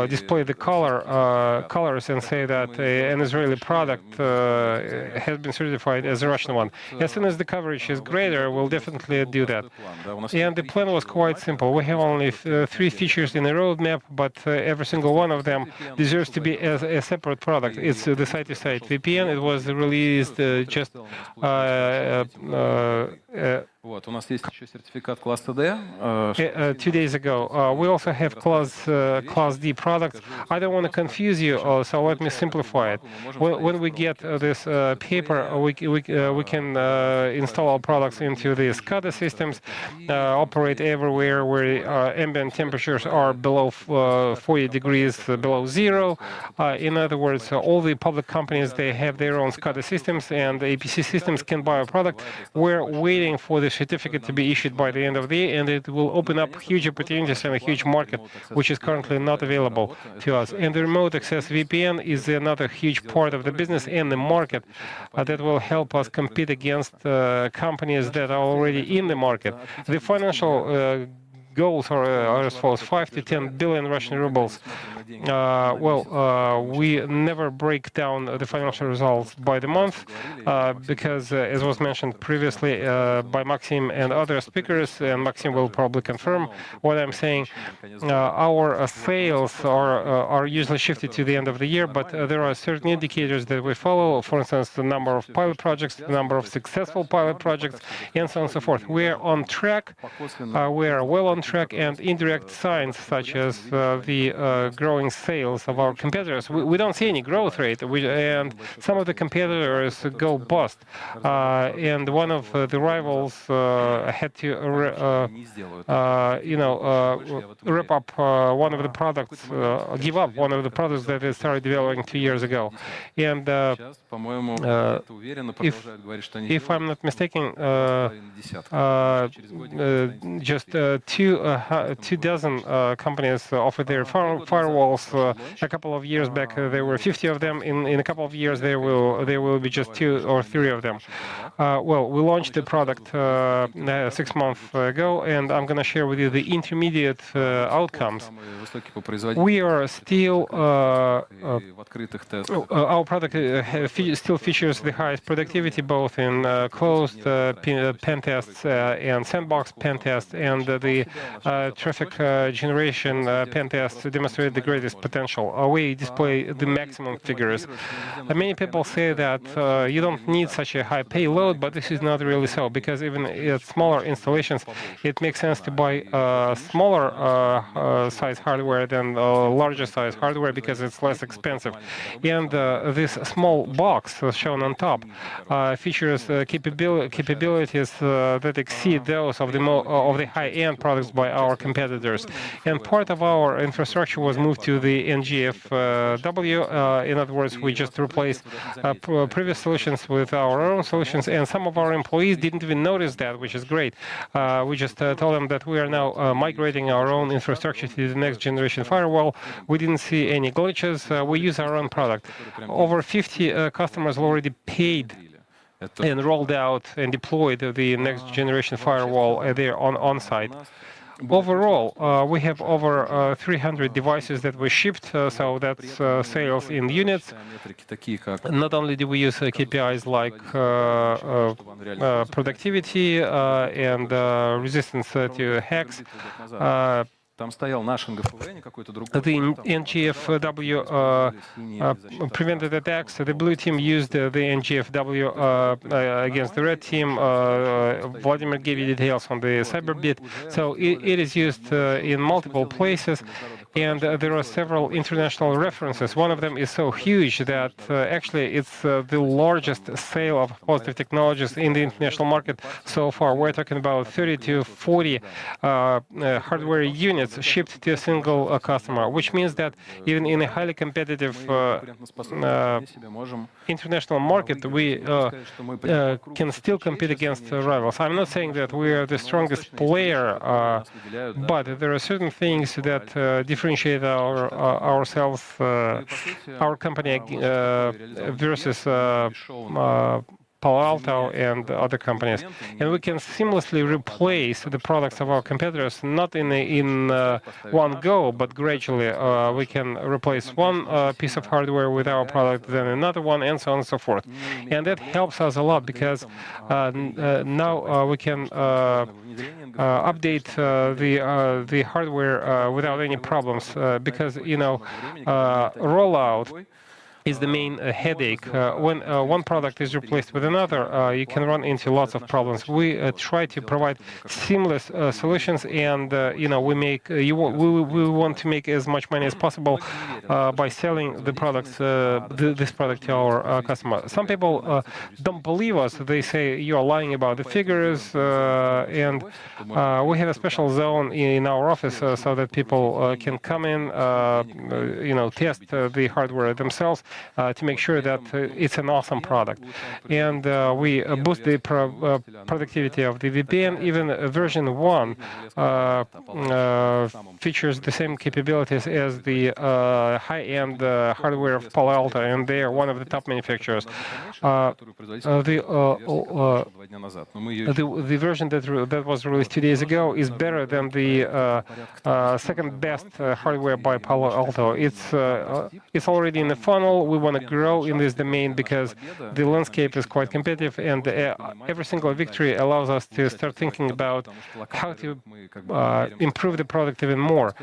display the colors and say that an Israeli product has been certified as a Russian one. As soon as the coverage is greater, we'll definitely do that. And the plan was quite simple. We have only 3 features in the roadmap, but every single one of them deserves to be a separate product. It's the site-to-site VPN. It was released just Вот, у нас есть еще сертификат класса D. 2 days ago. We also have Class D products. I don't want to confuse you, so let me simplify it. When we get this paper, we can install our products into the SCADA systems, operate everywhere where ambient temperatures are below 40 degrees below zero. In other words, all the public companies, they have their own SCADA systems, and the APC systems can buy a product. We're waiting for the certificate to be issued by the end of the year, and it will open up huge opportunities and a huge market, which is currently not available to us. And the remote access VPN is another huge part of the business and the market that will help us compete against companies that are already in the market. The financial goals are as follows: 5 to 10 billion Russian rubles. We never break down the financial results by the month because, as was mentioned previously by Maxim and other speakers, and Maxim will probably confirm what I'm saying, our sales are usually shifted to the end of the year, but there are certain indicators that we follow. For instance, the number of pilot projects, the number of successful pilot projects, and so on and so forth. We are on track. We are well on track, and indirect signs such as the growing outgrowing sales of our competitors. We don't see any growth rate, and some of the competitors go bust. And one of the rivals had to, rip up one of the products, give up one of the products that they started developing 2 years ago. And if I'm not mistaken, just two dozen companies offer their firewalls. A couple of years back, there were 50 of them. In a couple of years, there will be just 2 or 3 of them. Well, we launched the product 6 months ago, and I'm going to share with you the intermediate outcomes. We are still our product still features the highest productivity, both in closed pen tests and sandbox pen tests, and the traffic generation pen tests demonstrate the greatest potential. We display the maximum figures. Many people say that you don't need such a high payload, but this is not really so, because even at smaller installations, it makes sense to buy smaller size hardware than larger size hardware because it's less expensive. And this small box shown on top features capabilities that exceed those of the high-end products by our competitors. And part of our infrastructure was moved to the NGFW. In other words, we just replaced previous solutions with our own solutions, and some of our employees didn't even notice that, which is great. We just told them that we are now migrating our own infrastructure to the next generation firewall. We didn't see any glitches. We use our own product. Over 50 customers already paid and rolled out and deployed the next generation firewall there on-site. Overall, we have over 300 devices that we shipped, so that's sales in units. Not only do we use KPIs like productivity and resistance to hacks, the NGFW prevented attacks. The blue team used the NGFW against the red team. Vladimir gave you details on the Cyberbit. So it is used in multiple places. And there are several international references. One of them is so huge that actually it's the largest sale of positive technologies in the international market so far. We're talking about 30 to 40 hardware units shipped to a single customer, which means that even in a highly competitive international market, we can still compete against rivals. I'm not saying that we are the strongest player, but there are certain things that differentiate ourselves, our company versus Palo Alto and other companies, and we can seamlessly replace the products of our competitors, not in one go, but gradually. We can replace one piece of hardware with our product, then another one, and so on and so forth. And that helps us a lot because now we can update the hardware without any problems, because rollout is the main headache. When one product is replaced with another, you can run into lots of problems. We try to provide seamless solutions, and we want to make as much money as possible by selling the products, this product to our customer. Some people don't believe us. They say you are lying about the figures, and we have a special zone in our office so that people can come in, test the hardware themselves. To make sure that it's an awesome product. And we boost the productivity of the VPN. Even version 1 features the same capabilities as the high-end hardware of Palo Alto, and they are one of the top manufacturers. The version that was released 2 days ago is better than the second best hardware by Palo Alto. It's already in the funnel. all, we want to grow in this domain because the landscape is quite competitive, and every single victory allows us to start thinking about how to improve the product even more.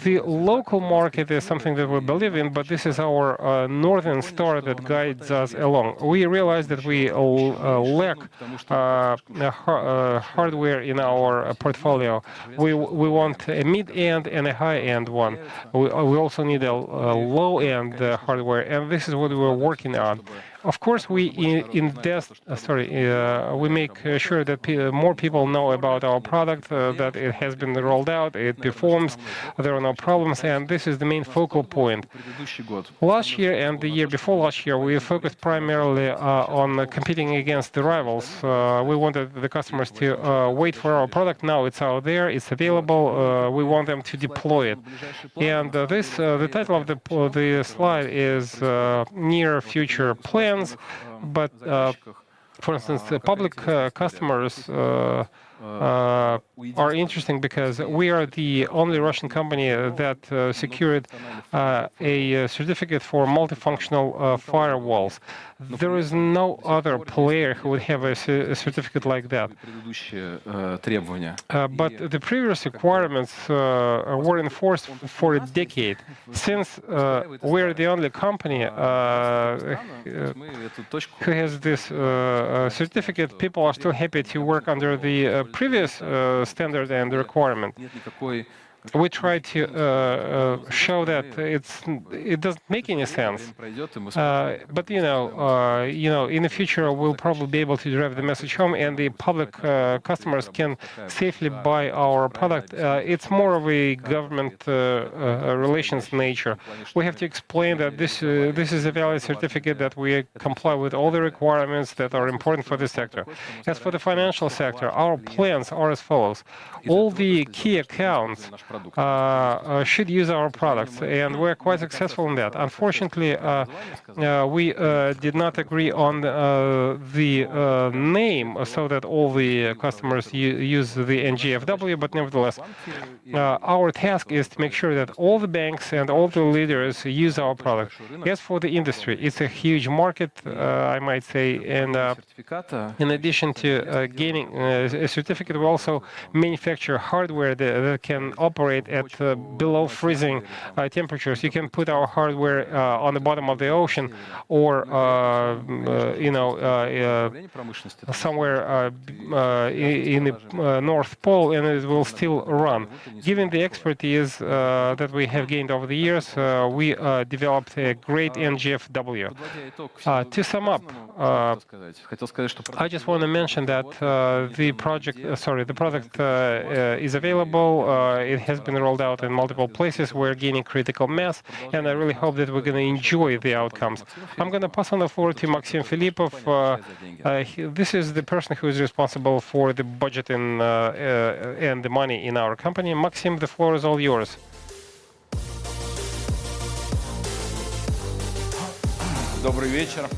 The local market is something that we believe in, but this is our northern star that guides us along. We realize that we lack hardware in our portfolio. We want a mid-end and a high-end one. We also need a low-end hardware, and this is what we're working on. Of course, we make sure that more people know about our product, that it has been rolled out, it performs, there are no problems, and this is the main focal point. Last year and the year before last year, we focused primarily on competing against the rivals. We wanted the customers to wait for our product. Now it's out there, it's available. We want them to deploy it. And the title of the slide is Near Future Plans. But, for instance, the public customers are interesting because we are the only Russian company that secured a certificate for multifunctional firewalls. There is no other player who would have a certificate like that. But the previous requirements were enforced for a decade. Since we're the only company who has this certificate, people are still happy to work under the previous standard and requirement. We try to show that it doesn't make any sense. But in the future, we'll probably be able to drive the message home, and the public customers can safely buy our product. It's more of a government relations nature. We have to explain that this is a valid certificate, that we comply with all the requirements that are important for the sector. As for the financial sector, our plans are as follows. All the key accounts should use our products, and we're quite successful in that. Unfortunately, we did not agree on the name so that all the customers use the NGFW, but nevertheless, our task is to make sure that all the banks and all the leaders use our product. As for the industry, it's a huge market, I might say, and in addition to gaining a certificate, we also manufacture hardware that can operate at below freezing temperatures. You can put our hardware on the bottom of the ocean, or somewhere in the North Pole, and it will still run. Given the expertise that we have gained over the years, we developed a great NGFW. To sum up, I just want to mention that the product is available. It has been rolled out in multiple places. We're gaining critical mass, and I really hope that we're going to enjoy the outcomes. I'm going to pass on the floor to Maxim Filipov. This is the person who is responsible for the budget and the money in our company. Maxim, the floor is all yours. Добрый вечер.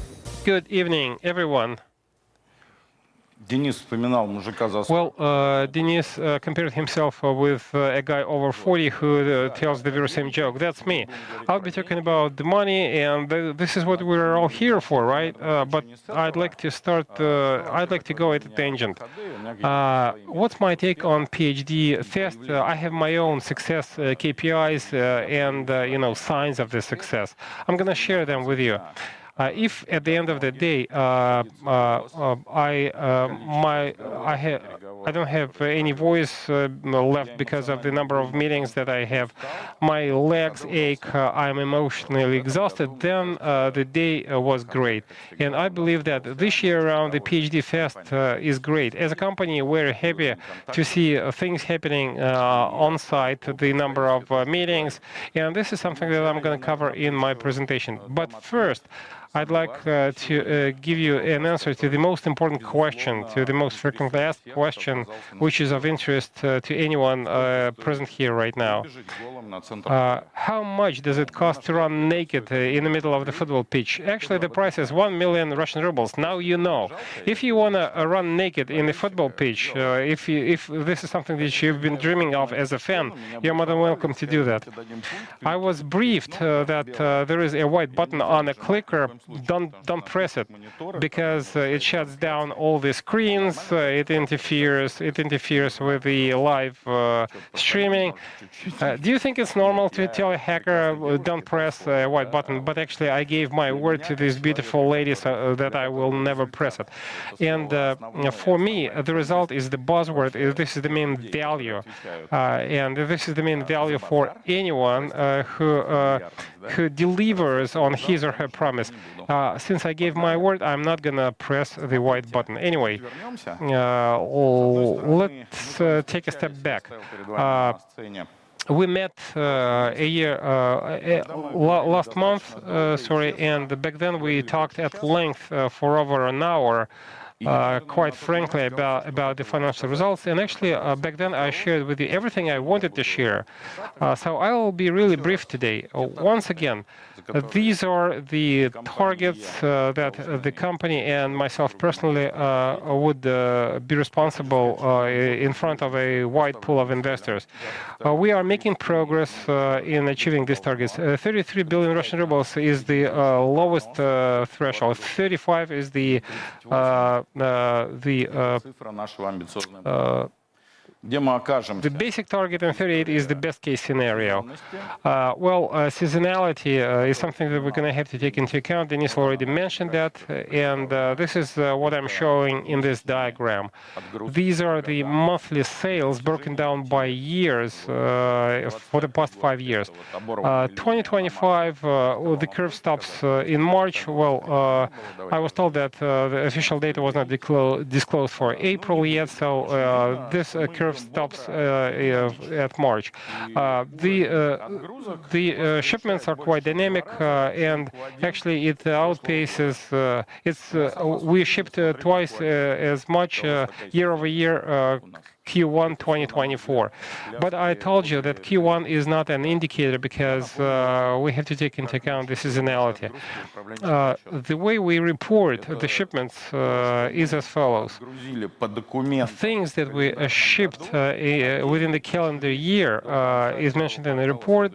Good evening, everyone. Денис вспоминал мужика за 40. Well, Denis compared himself with a guy over 40 who tells the very same joke. That's me. I'll be talking about the money, and this is what we're all here for, right? But I'd like to go at a tangent. What's my take on PhD Fest? I have my own success KPIs and signs of the success. I'm going to share them with you. If at the end of the day I don't have any voice left because of the number of meetings that I have, my legs ache, I'm emotionally exhausted, then the day was great. And I believe that this year around the PhD Fest is great. As a company, we're happy to see things happening on site, the number of meetings, and this is something that I'm going to cover in my presentation. But first, I'd like to give you an answer to the most important question, to the most frequently asked question, which is of interest to anyone present here right now. How much does it cost to run naked in the middle of the football pitch? Actually, the price is 1 million Russian rubles. Now you know. If you want to run naked in the football pitch, if this is something that you've been dreaming of as a fan, you're more than welcome to do that. I was briefed that there is a white button on a clicker. Don't press it, because it shuts down all the screens. It interferes with the live streaming. Do you think it's normal to tell a hacker don't press a white button? But actually, I gave my word to these beautiful ladies that I will never press it. And for me, the result is the buzzword. This is the main value, and this is the main value for anyone who delivers on his or her promise. Since I gave my word, I'm not gonna press the white button. Anyway, let's take a step back. We met last month, and back then we talked at length for over an hour, quite frankly, about the financial results. And actually, back then I shared with you everything I wanted to share. So I will be really brief today. Once again, these are the targets that the company and myself personally would be responsible in front of a wide pool of investors. We are making progress in achieving these targets. 33 billion Russian rubles is the lowest threshold. 35 is the basic target, and 38 is the best case scenario. Seasonality is something that we're going to have to take into account. Denis already mentioned that, and this is what I'm showing in this diagram. These are the monthly sales broken down by years for the past 5 years. 2025, the curve stops in March. I was told that the official data was not disclosed for April yet, so this curve stops at March. The shipments are quite dynamic, and actually it outpaces. We shipped twice as much year over year. Q1 2024. But I told you that Q1 is not an indicator, because we have to take into account the seasonality. The way we report the shipments is as follows. Things that we shipped within the calendar year is mentioned in the report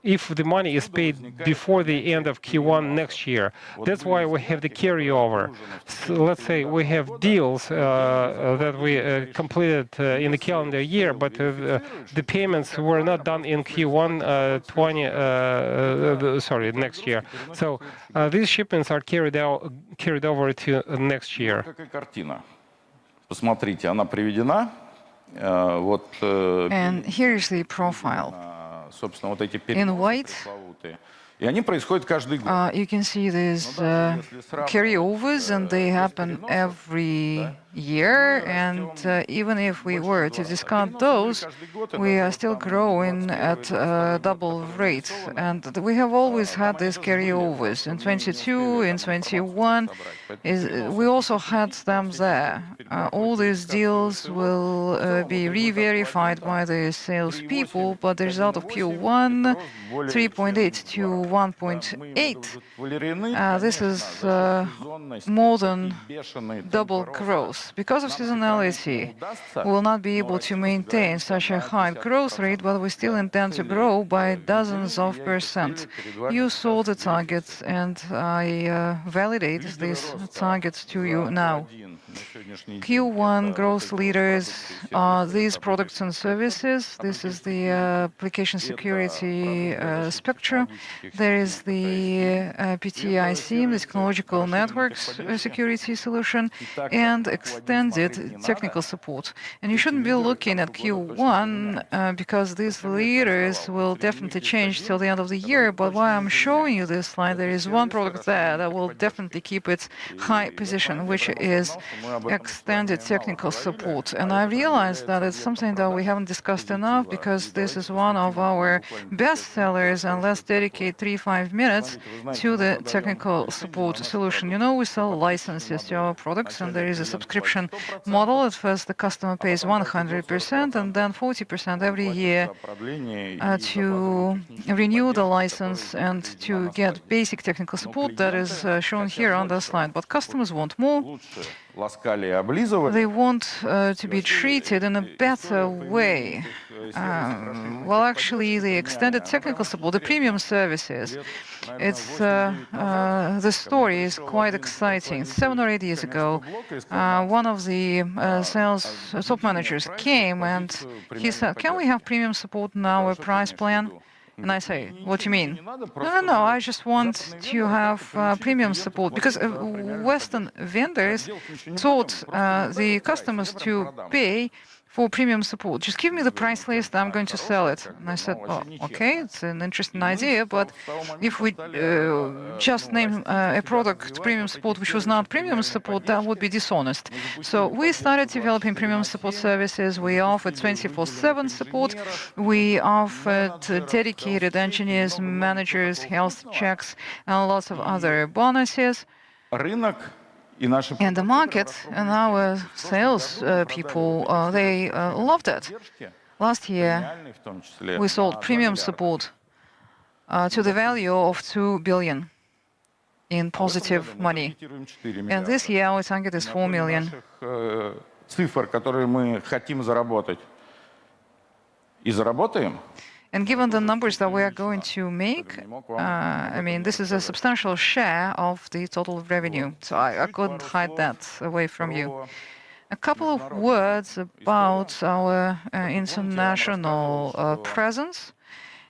if the money is paid before the end of Q1 next year. That's why we have the carryover. So let's say we have deals that we completed in the calendar year, but the payments were not done in Q1 next year. So these shipments are carried over to next year. And here is the profile. In white, you can see these carryovers, and they happen every year. And even if we were to discount those, we are still growing at a double rate. And we have always had these carryovers. In 22, in 21, we also had them there. All these deals will be re-verified by the salespeople, but the result of Q1, 3.8 to 1.8. This is more than double growth. Because of seasonality, we will not be able to maintain such a high growth rate, but we still intend to grow by dozens of %. You saw the targets, and I validate these targets to you now. Q1 growth leaders are these products and services. This is the application security spectrum. There is the PTI SIEM, the technological networks security solution, and extended technical support. And you shouldn't be looking at Q1 because these leaders will definitely change till the end of the year. But while I'm showing you this slide, there is one product there that will definitely keep its high position, which is extended technical support. And I realized that it's something that we haven't discussed enough because this is one of our best sellers, and let's dedicate 3-5 minutes to the technical support solution. You know, we sell licenses to our products, and there is a subscription model. At first, the customer pays 100%, and then 40% every year to renew the license and to get basic technical support that is shown here on the slide. But customers want more. They want to be treated in a better way. Well, actually, the extended technical support, the premium services, it's the story is quite exciting. 7 or 8 years ago, one of the sales top managers came and he said, "Can we have premium support in our price plan?" And I say, "What do you mean?" No, I just want to have premium support because Western vendors taught the customers to pay for premium support. Just give me the price list, I'm going to sell it. And I said, "Oh, okay, it's an interesting idea, but if we just name a product premium support which was not premium support, that would be dishonest." So we started developing premium support services. We offered 24/7 support. We offered dedicated engineers, managers, health checks, and lots of other bonuses. And the market and our sales people, they loved it. Last year, we sold premium support to the value of 2 billion in positive money. And this year, our target is 4 million. And given the numbers that we are going to make, I mean, this is a substantial share of the total revenue. So I couldn't hide that away from you. A couple of words about our international presence.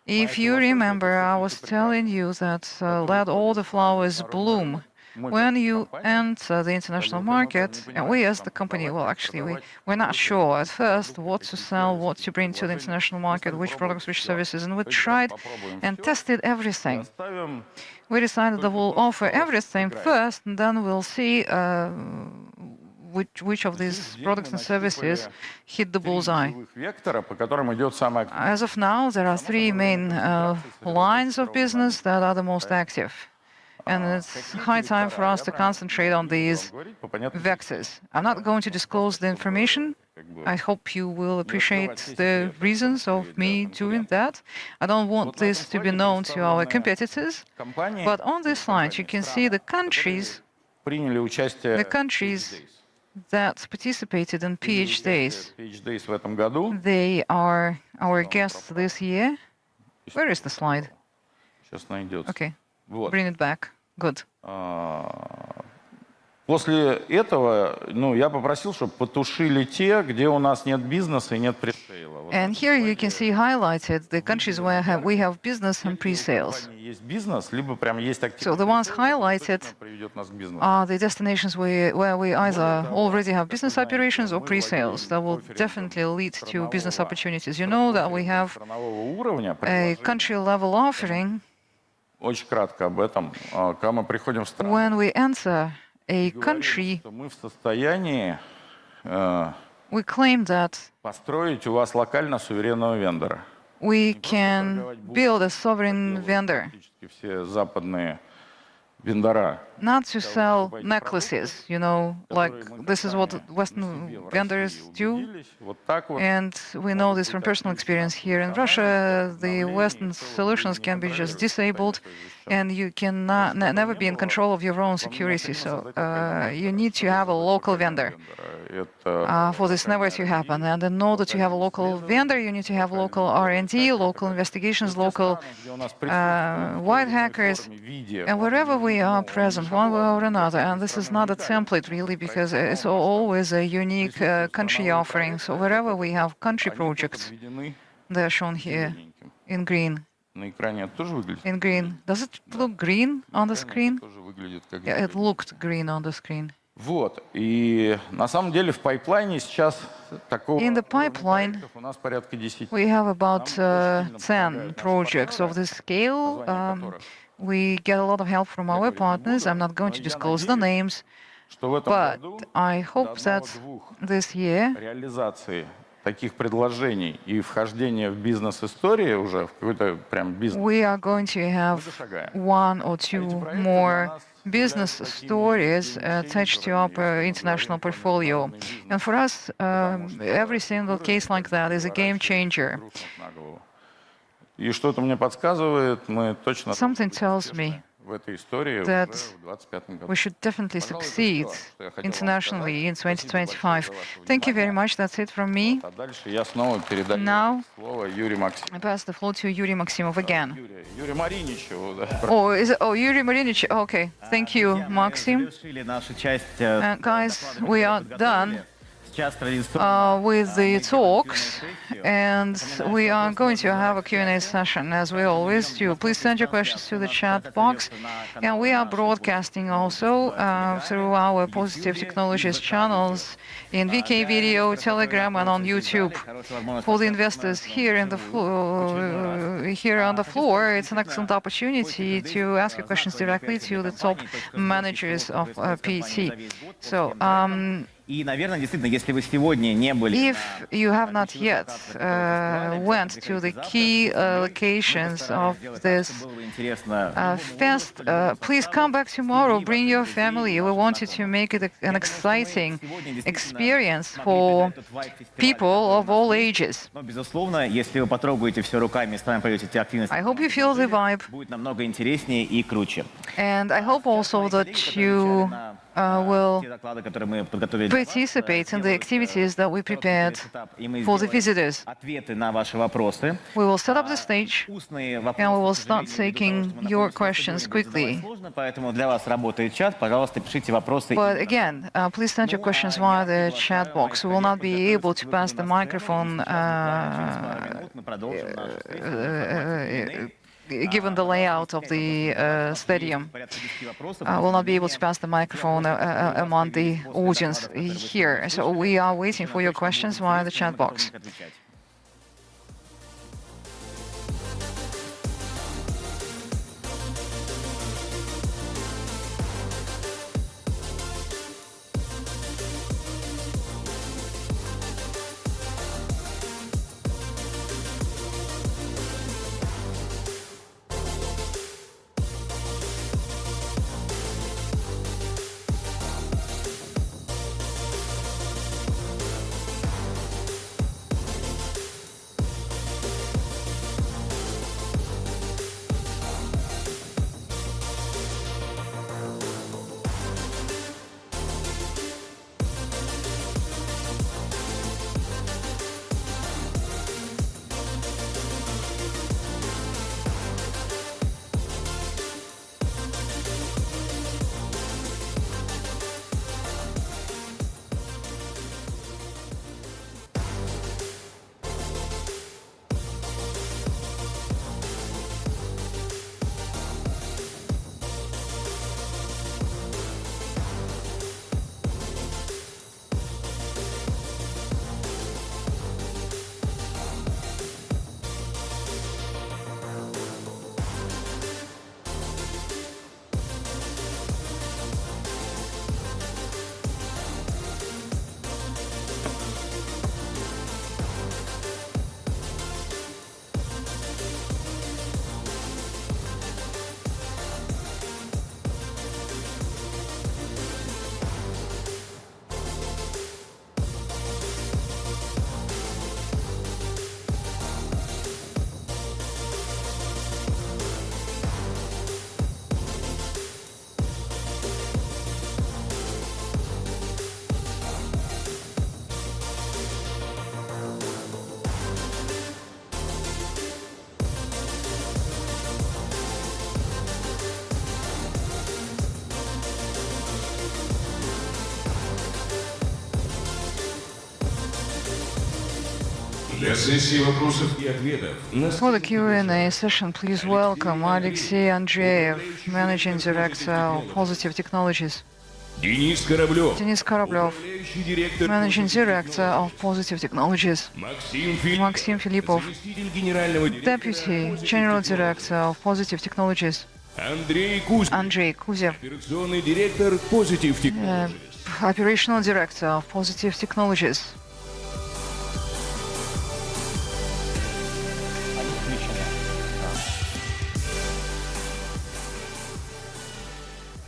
If you remember, I was telling you that let all the flowers bloom. When you enter the international market, and we as the company, well, actually, we're not sure at first what to sell, what to bring to the international market, which products, which services, and we tried and tested everything. We decided that we'll offer everything first, and then we'll see which of these products and services hit the bullseye. As of now, there are 3 main lines of business that are the most active. And it's high time for us to concentrate on these vectors. I'm not going to disclose the information. I hope you will appreciate the reasons of me doing that. I don't want this to be known to our competitors. But on this slide, you can see the countries that participated in PH Days. They are our guests this year. Where is the slide? Okay, bring it back. Good. После этого, я попросил, чтобы потушили те, где у нас нет бизнеса и нет пресейла. And here you can see highlighted the countries where we have business and pre-sales. Есть бизнес, либо прям есть So the ones highlighted are the destinations where we either already have business operations or pre-sales. That will definitely lead to business opportunities. You know that we have a country-level offering. Очень кратко об этом. Когда мы приходим в страну, When we enter a country, мы в состоянии we claim that построить у вас локально суверенного вендора. we can build a sovereign vendor, Все западные вендора. not to sell necklaces, you know, like this is what Western vendors do. Вот так вот. And we know this from personal experience here in Russia. The Western solutions can be just disabled, and you can never be in control of your own security. So you need to have a local vendor for this never to happen. And in order to have a local vendor, you need to have local R&D, local investigations, local white hackers, and wherever we are present, one way or another. And this is not a template really, because it's always a unique country offering. So wherever we have country projects, they are shown here in green. На экране это тоже выглядит? In green. Does it look green on the screen? Тоже выглядит как Yeah, it looked green on the screen. Вот. И на самом деле в пайплайне сейчас такого In the pipeline, у нас порядка 10. we have about 10 projects of this scale. We get a lot of help from our partners. I'm not going to disclose the names. что в этом But году I до hope that одного-двух this year реализации таких предложений и вхождения в бизнес-истории уже, в какой-то прям бизнес, we are going to have шагаем. one or two more business stories attached to our international portfolio. And for us, every single case like that is a game changer. Груз на голову. И что-то мне подсказывает, мы точно Something tells me в этой истории уже that в 2025 году. we should definitely Пожалуй, это succeed всё, что я хотел вам internationally in сказать. Спасибо большое 2025. за ваше Thank you very внимание. much. That's it from me. А дальше я снова передаю Now слово Юрию I Максимовичу. pass the floor to Yuri Maximov again. Юрию Мариничеву. Да. Oh, is it? Oh, Yuri Marinich. Okay. Thank you, Maxim. Guys, we are done with the talks, and we are going to have a Q&A session, as we always do. Please send your questions to the chat box, and we are broadcasting also through our Positive Technologies channels in VK Video, Telegram, and on YouTube. For the investors here in the here on the floor, it's an excellent opportunity to ask your questions directly to the top managers of PT. So. И, наверное, действительно, если вы сегодня не были If you have not yet went to the key locations of this было интересно, fest, please come back tomorrow. Bring your family. We wanted to make it an exciting experience for people of all ages. но, безусловно, если вы потрогаете все руками и с нами проведете те активности, I hope you feel the vibe, будет намного интереснее и круче. and I hope also that you will Те доклады, которые мы подготовили, participate in the activities that we prepared и мы for the сделаем visitors. ответы на ваши вопросы. We will set up the stage, Устные and we will вопросы, start к сожалению, taking your questions quickly. сложно, поэтому для вас работает чат. Пожалуйста, пишите вопросы. But again, please send your questions via the chat box. We will not be able to pass the microphone Мы продолжим нашу встречу. given the layout of the stadium. Порядка 10 вопросов. Will not be able to pass the microphone among the audience here. So we are waiting for your questions via the chat box. Отвечать. Для сессии вопросов и ответов на For the Q&A session, please welcome Alexey Andreev, Managing Director of Positive Technologies. Денис Кораблев, Denis Koroblев, управляющий директор, Managing Director of Positive Technologies. Максим Филиппов, Maxim Filipov, заместитель генерального директора, Deputy General Director of Positive Technologies. Андрей Кузин, Andrei Kuzyev, операционный директор Positive Technologies. operational director of Positive Technologies.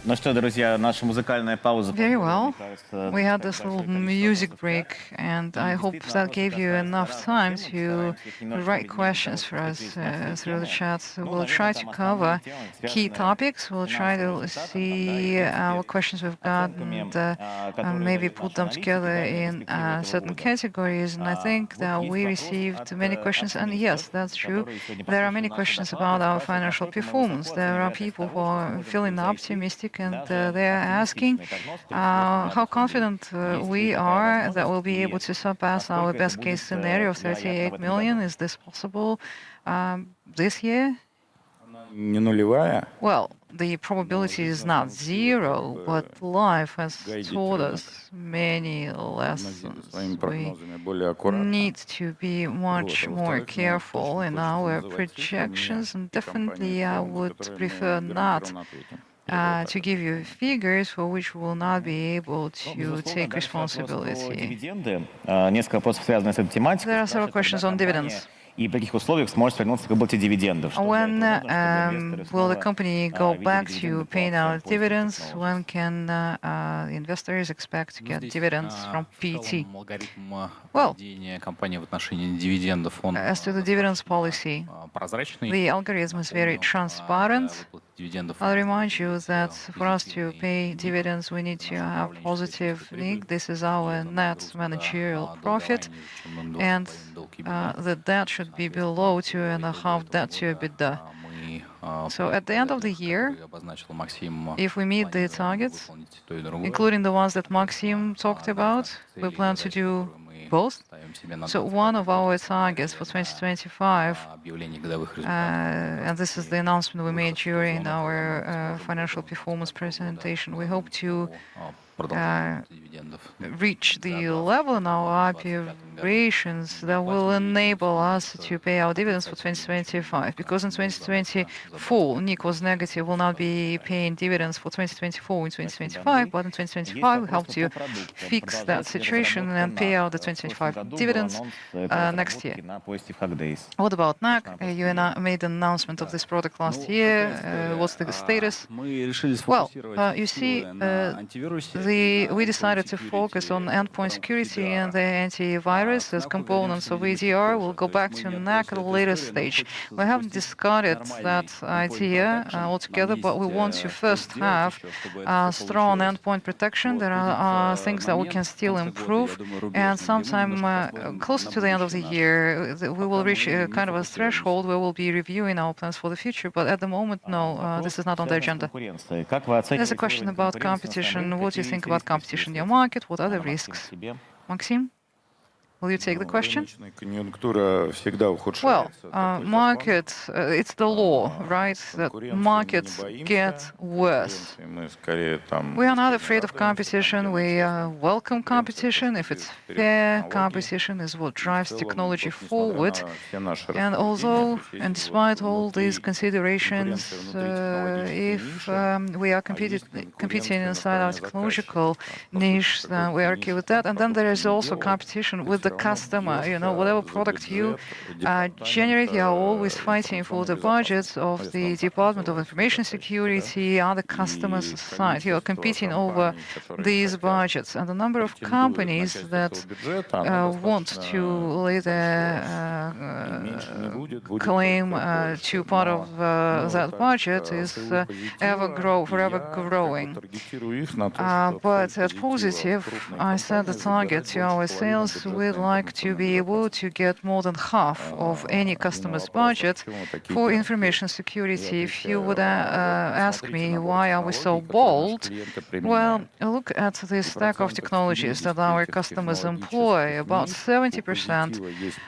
Ну что, друзья, наша музыкальная пауза. Very well. Мне кажется, We had this little music break, and I hope that gave you enough time to write questions for us through the chat. We'll try to cover key topics. We'll try to see what questions we've got and maybe put them together in certain categories. And I think that we received many questions, and yes, that's true. There are many questions about our financial performance. There are people who are feeling optimistic, and they are asking how confident we are that we'll be able to surpass our best case scenario of 38 million. Is this possible this year? Не нулевая. Well, the probability is not zero, but life has taught us many lessons. Своими We прогнозами более аккуратно. need to be much more careful in our projections, and definitely I would prefer not to give you figures for which we will not be able to take responsibility. Дивиденды. Несколько вопросов, связанных с этой тематикой. There are several questions on dividends. И при каких условиях сможет вернуться к выплате дивидендов? When will the company go back to paying out dividends? When can investors expect to get dividends from PT? Well, компании в отношении дивидендов, он as to the dividends policy, прозрачный. the algorithm is very transparent. I'll remind you that for us to pay dividends, we need to have positive NIG. This is our net managerial profit, and the debt should be below 2.5 debt to EBITDA. So at the end of the year, if we meet the targets, including the ones that Maxim talked about, we plan to do both. So one of our targets for 2025, and this is the announcement we made during our financial performance presentation, we hope to reach the level in our operations that will enable us to pay our dividends for 2025. Because in 2024, NIC was negative, will not be paying dividends for 2024 in 2025, but in 2025 we hope to fix that situation and pay out the 2025 dividends next year. What about NAC? You made an announcement of this product last year. What's the status? Well, you see, we decided to focus on endpoint security and the antivirus as components of EDR. We'll go back to NAC at a later stage. We haven't discarded that idea altogether, but we want to first have strong endpoint protection. There are things that we can still improve, and sometime closer to the end of the year, we will reach a kind of a threshold where we'll be reviewing our plans for the future. But at the moment, no, this is not on the agenda. There's a question about competition. What do you think about competition in your market? What are the risks? Maxim? Will you take the question? Well, market, it's the law, right? That markets get worse. We are not afraid of competition. We welcome competition. If it's fair, competition is what drives technology forward. And although, and despite all these considerations, if we are competing inside our technological niche, then we are okay with that. And then there is also competition with the customer. You know, whatever product you generate, you are always fighting for the budgets of the Department of Information Security, other customers' side. You are competing over these budgets. And the number of companies that want to lay their claim to part of that budget is forever growing. But at Positive, I set the target to our sales. We'd like to be able to get more than half of any customer's budget for information security. If you would ask me why are we so bold, well, look at the stack of technologies that our customers employ. About 70%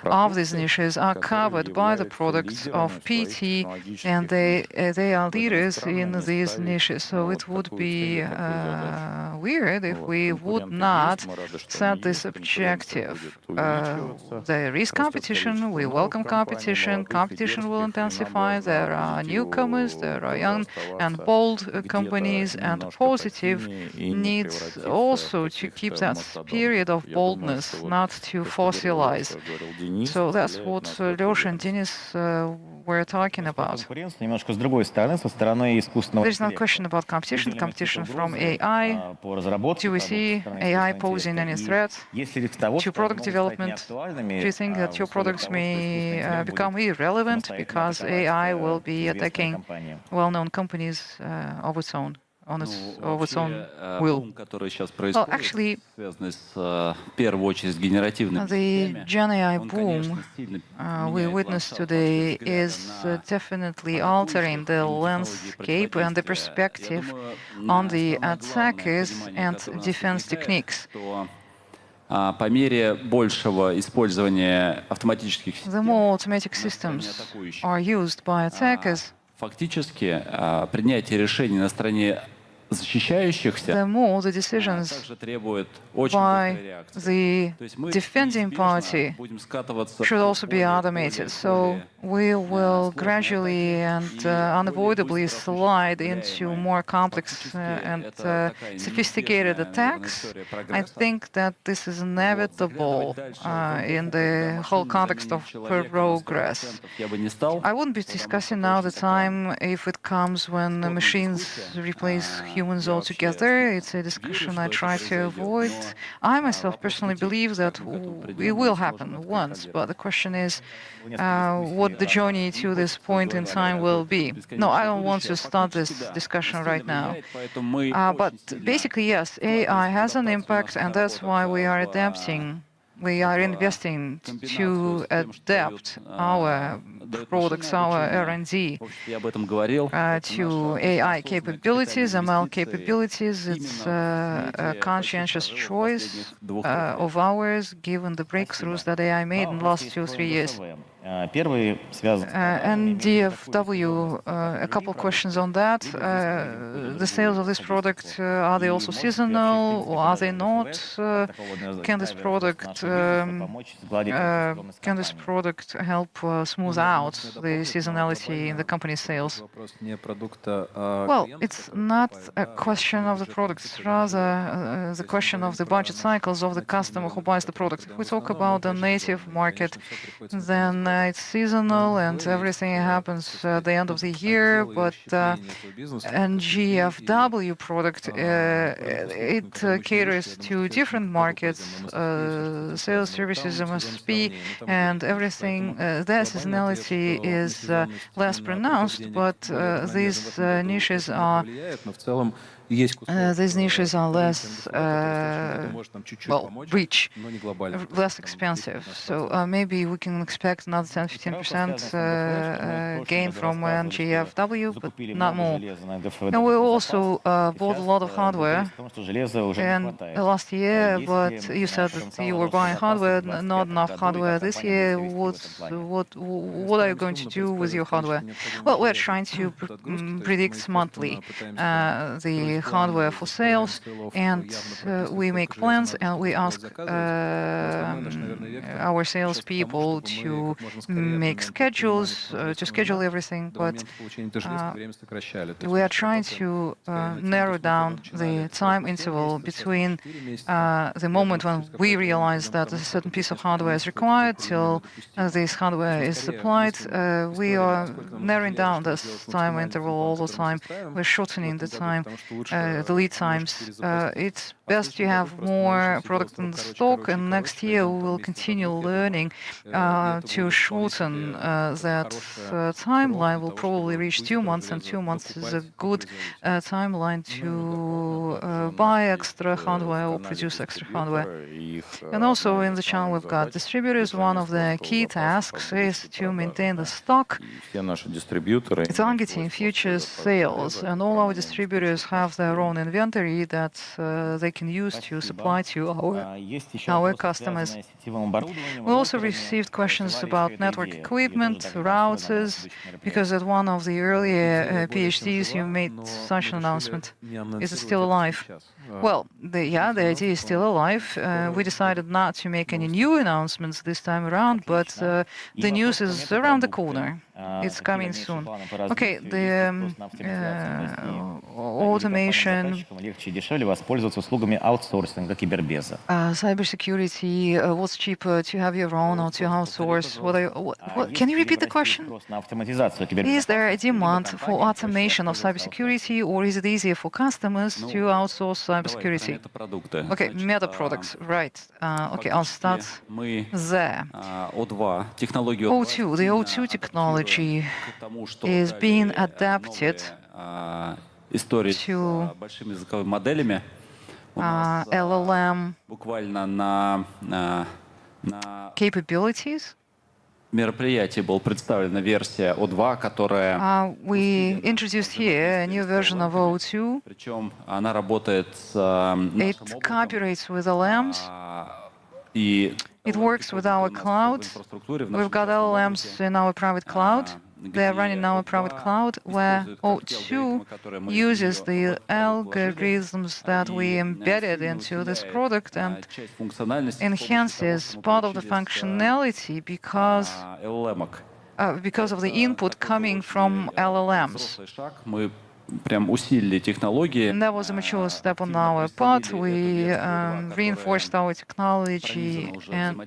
of these niches are covered by the products of PT, and they are leaders in these niches. So it would be weird if we would not set this objective. there is competition. We welcome competition. Competition will intensify. There are newcomers. There are young and bold companies, and positive needs also to keep that spirit of boldness, not to fossilize. So that's what Lёsha and Denis were talking about. Конкуренция немножко с другой стороны, со стороны искусственного There's no интеллекта. question about competition. Competition from AI. По разработке Do we того, see со стороны AI искусственного posing any интеллекта. threat И есть ли риск того, to что product они могут стать development? неактуальными, Do you think that в your условиях products того, что искусственный may интеллект будет become irrelevant самостоятельно because атаковать, AI will be известные attacking компании? well-known companies of its own, of its own will? Бум, который сейчас Well, происходит, actually, связанный с, в первую очередь, с генеративными the системами, Gen AI он, конечно, boom сильно we меняет witness ландшафт today вообще взгляда is на definitely атакующих altering the и технологии landscape and the противодействия. perspective Я думаю, on the самое главное attackers понимание, and которое у нас defense возникает, techniques. что по мере большего использования автоматических The систем more automatic на стороне systems атакующих, are used by attackers, фактически принятие решений на стороне защищающихся the more the decisions также требует очень by быстрой реакции. the То есть мы defending неизбежно party будем скатываться should в also be automated. So we will сложные gradually атаки, and и более unavoidably быстро slide into осуществляемые. more complex Фактически and это такая sophisticated неизбежная, наверное, attacks. история I прогресса. think that this is inevitable in the whole context of progress. Я бы не стал. I wouldn't be discussing now the time if it comes when the machines replace humans altogether. It's a discussion I try to avoid. I myself personally believe that it will happen once, but the question is what the journey to this point in time will be. No, I don't want to start this discussion right now. But basically, yes, AI has an impact, and that's why we are adapting. We are investing to adapt our products, our R&D Я об этом говорил. to AI capabilities, ML capabilities. It's a conscientious choice of ours, given the breakthroughs that AI made in the last 2-3 years. Первый связан And DFW, a couple of questions on that. The sales of this product, are they also seasonal or are they not? Can this product help smooth out the seasonality in the company's sales? Well, it's not a question of the product, it's rather the question of the budget cycles of the customer who buys the product. If we talk about the native market, then it's seasonal and everything happens at the end of the year, but NGFW product, it caters to different markets, sales, services, MSP, and everything. Their seasonality is less pronounced, but these niches are less rich, less expensive. So maybe we can expect another 10-15% gain from NGFW, but not more. And we also bought a lot of hardware in last year, but you said that you were buying hardware, not enough hardware this year. What are you going to do with your hardware? Well, we're trying to predict monthly the hardware for sales, and we make plans and we ask our salespeople to make schedules, to schedule everything, but we are trying to narrow down the time interval between the moment when we realize that a certain piece of hardware is required till this hardware is supplied. We are narrowing down this time interval all the time. We're shortening the time, the lead times. It's best to have more product in the stock, and next year we will continue learning to shorten that timeline. We'll probably reach 2 months, and 2 months is a good timeline to buy extra hardware or produce extra hardware. And also in the channel we've got distributors. One of the key tasks is to maintain the stock, targeting future sales, and all our distributors have their own inventory that they can use to supply to our customers. We also received questions about network equipment, routers, because at one of the earlier PhDs you made such an announcement. Is it still alive? Well, the idea is still alive. We decided not to make any new announcements this time around, but the news is around the corner. It's coming soon. Okay, the automation, cybersecurity, what's cheaper, to have your own or to outsource? Can you repeat the question? Is there a demand for automation of cybersecurity, or is it easier for customers to outsource cybersecurity? Okay, meta products, right. Okay, I'll start there. O2, the O2 technology is being adapted to LLM capabilities. Мероприятии была представлена версия O2, которая, We introduced here a new version of O2. причем она работает с It cooperates with LLMs. и It works with our cloud. We've got LLMs in our private cloud. They're running in our private cloud, where O2 uses the algorithms that we embedded into this product and enhances part of the functionality because of the input coming from LLMs. Прям усилили технологии. And that was a mature step on our part. We reinforced our technology, and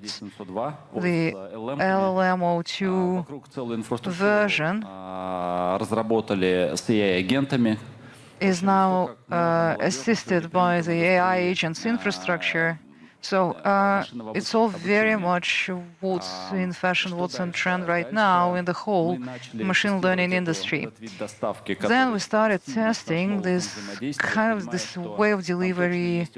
the LLM-O2 version разработали с AI-агентами. is now assisted by the AI agents infrastructure. So it's all very much what's in fashion, what's in trend right now in the whole machine learning industry. Then we started testing this way of delivery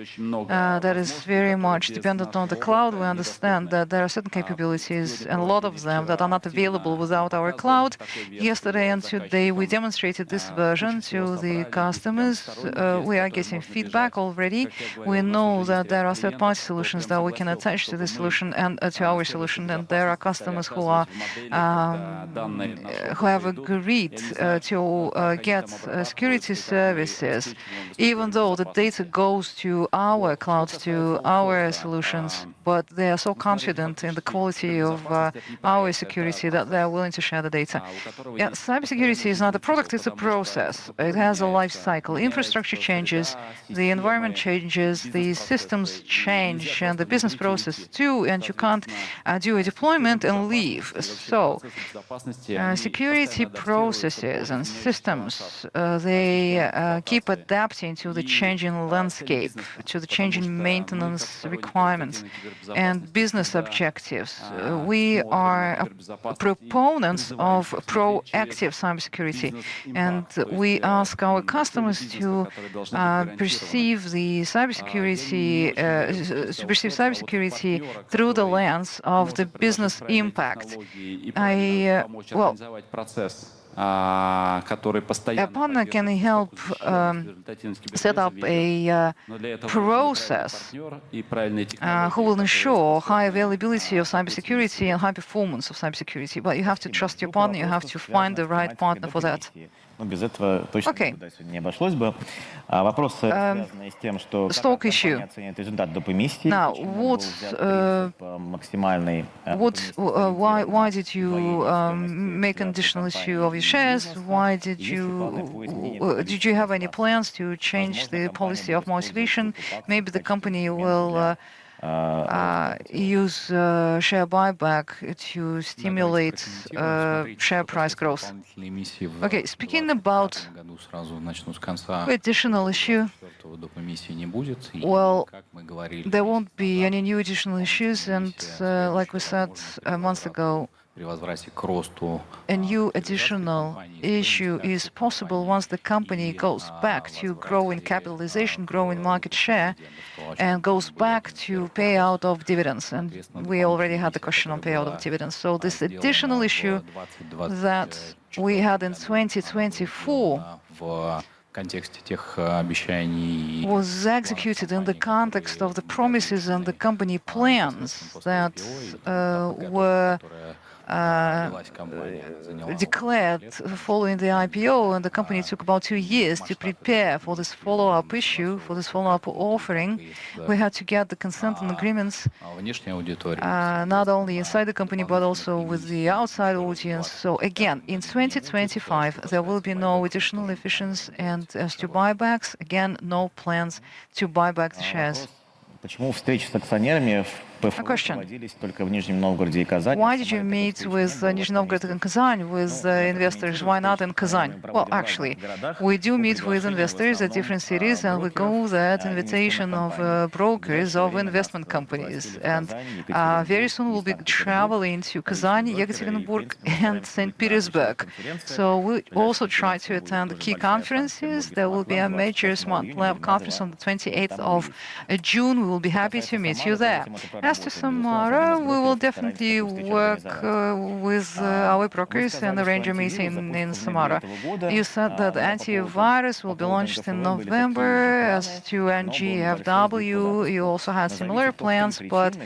that is very much dependent on the cloud. We understand that there are certain capabilities, and a lot of them, that are not available without our cloud. Yesterday and today we demonstrated this version to the customers. We are getting feedback already. We know that there are third-party solutions that we can attach to the solution and to our solution, and there are customers who have agreed to get security services, even though the data goes to our cloud, to our solutions, but they are so confident in the quality of our security that they are willing to share the data. Yeah, cybersecurity is not a product, it's a process. It has a life cycle. Infrastructure changes, the environment changes, the systems change, and the business process too, and you can't do a deployment and leave. So security processes and systems, they keep adapting to the changing landscape, to the changing maintenance requirements and business objectives. We are proponents of proactive cybersecurity, and we ask our customers to perceive the cybersecurity through the lens of the business impact. A partner can help set up a process who will ensure high availability of cybersecurity and high performance of cybersecurity. But you have to trust your partner, you have to find the right partner for that. Okay. Stock issue. Now, why did you make an additional issue of your shares? Why did you have any plans to change the policy of motivation? Maybe the company will use share buyback to stimulate share price growth. Okay, speaking about additional issue, well, there won't be any new additional issues, and like we said a month ago, a new additional issue is possible once the company goes back to growing capitalization, growing market share, and goes back to payout of dividends. And we already had the question on payout of dividends. So this additional issue that we had in 2024 контексте тех обещаний. was executed in the context of the promises and the company plans that were declared following the IPO, and the company took about 2 years to prepare for this follow-up issue, for this follow-up offering. We had to get the consent and agreements Внешняя аудитория. not only inside the company but also with the outside audience. So again, in 2025, there will be no additional efficiency, and as to buybacks, again, no plans to buy back the shares. Почему встречи с акционерами в ПФУ question. проводились только в Нижнем Новгороде и Казани? Why did you meet with Nizhny Novgorod and Kazan, with investors? Why not in Kazan? Well, actually, we do meet with investors at different cities, and we go there at invitation of brokers of investment companies. And very soon we'll be traveling to Kazan, Yekaterinburg, and St. Petersburg. So we also try to attend the key conferences. There will be a major Smart Lab conference on the 28th of June. We will be happy to meet you there. As to Samara, we will definitely work with our brokers and arrange a meeting in Samara. You said that antivirus will be launched in November. As to NGFW, you also had similar plans, but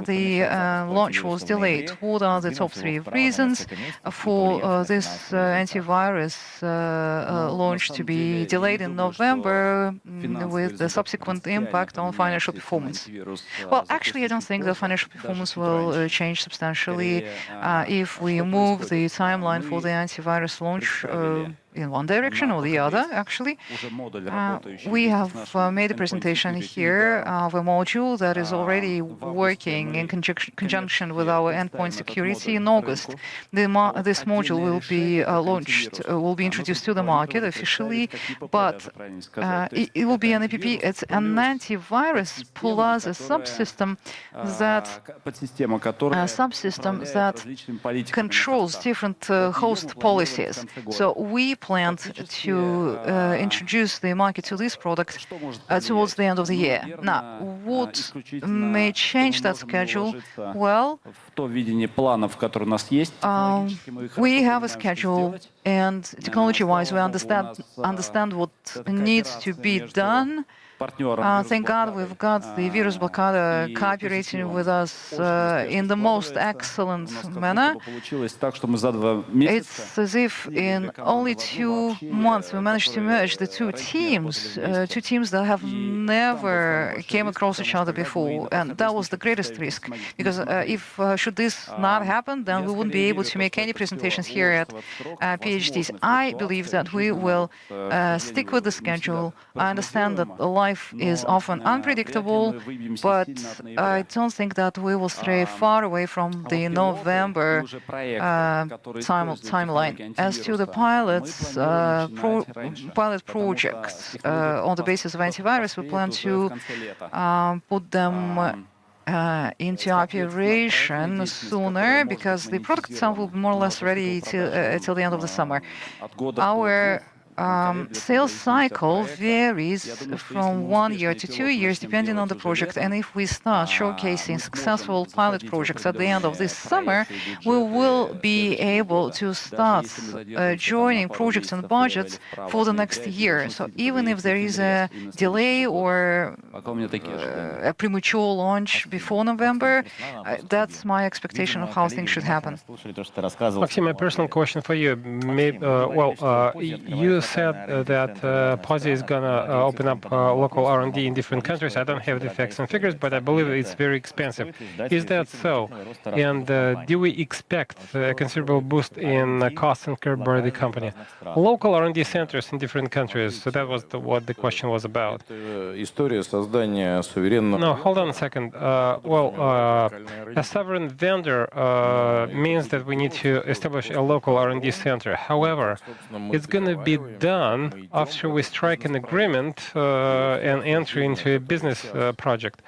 the launch was delayed. What are the top 3 reasons for this antivirus launch to be delayed in November with the subsequent impact on financial performance? Well, actually, I don't think the financial performance will change substantially if we move the timeline for the antivirus launch in one direction or the other, actually. We have made a presentation here of a module that is already working in conjunction with our endpoint security in August. This module will be launched, will be introduced to the market officially, but it will be an APP. It's an antivirus plus a subsystem that controls different host policies. So we planned to introduce the market to this product towards the end of the year. Now, what may change that schedule? Well, we have a schedule, and technology-wise, we understand what needs to be done. Thank God we've got the Virus Blockada cooperating with us in the most excellent manner. It's as if in only 2 months we managed to merge the two teams that have never came across each other before, and that was the greatest risk. Because if should this not happen, then we wouldn't be able to make any presentations here at PhDs. I believe that we will stick with the schedule. I understand that life is often unpredictable, but I don't think that we will stray far away from the November timeline. As to the pilot projects on the basis of antivirus, we plan to put them into operation sooner, because the product itself will be more or less ready till the end of the summer. Our sales cycle varies from 1 year to 2 years, depending on the project. And if we start showcasing successful pilot projects at the end of this summer, we will be able to start joining projects and budgets for the next year. So even if there is a delay or a premature launch before November, that's my expectation of how things should happen. Maxim, a personal question for you. You said that POSI is going to open up local R&D in different countries. I don't have the facts and figures, but I believe it's very expensive. Is that so? And do we expect a considerable boost in costs incurred by the company? Local R&D centers in different countries. So that was what the question was about. No, hold on a second. A sovereign vendor means that we need to establish a local R&D center. However, it's going to be done after we strike an agreement and enter into a business project.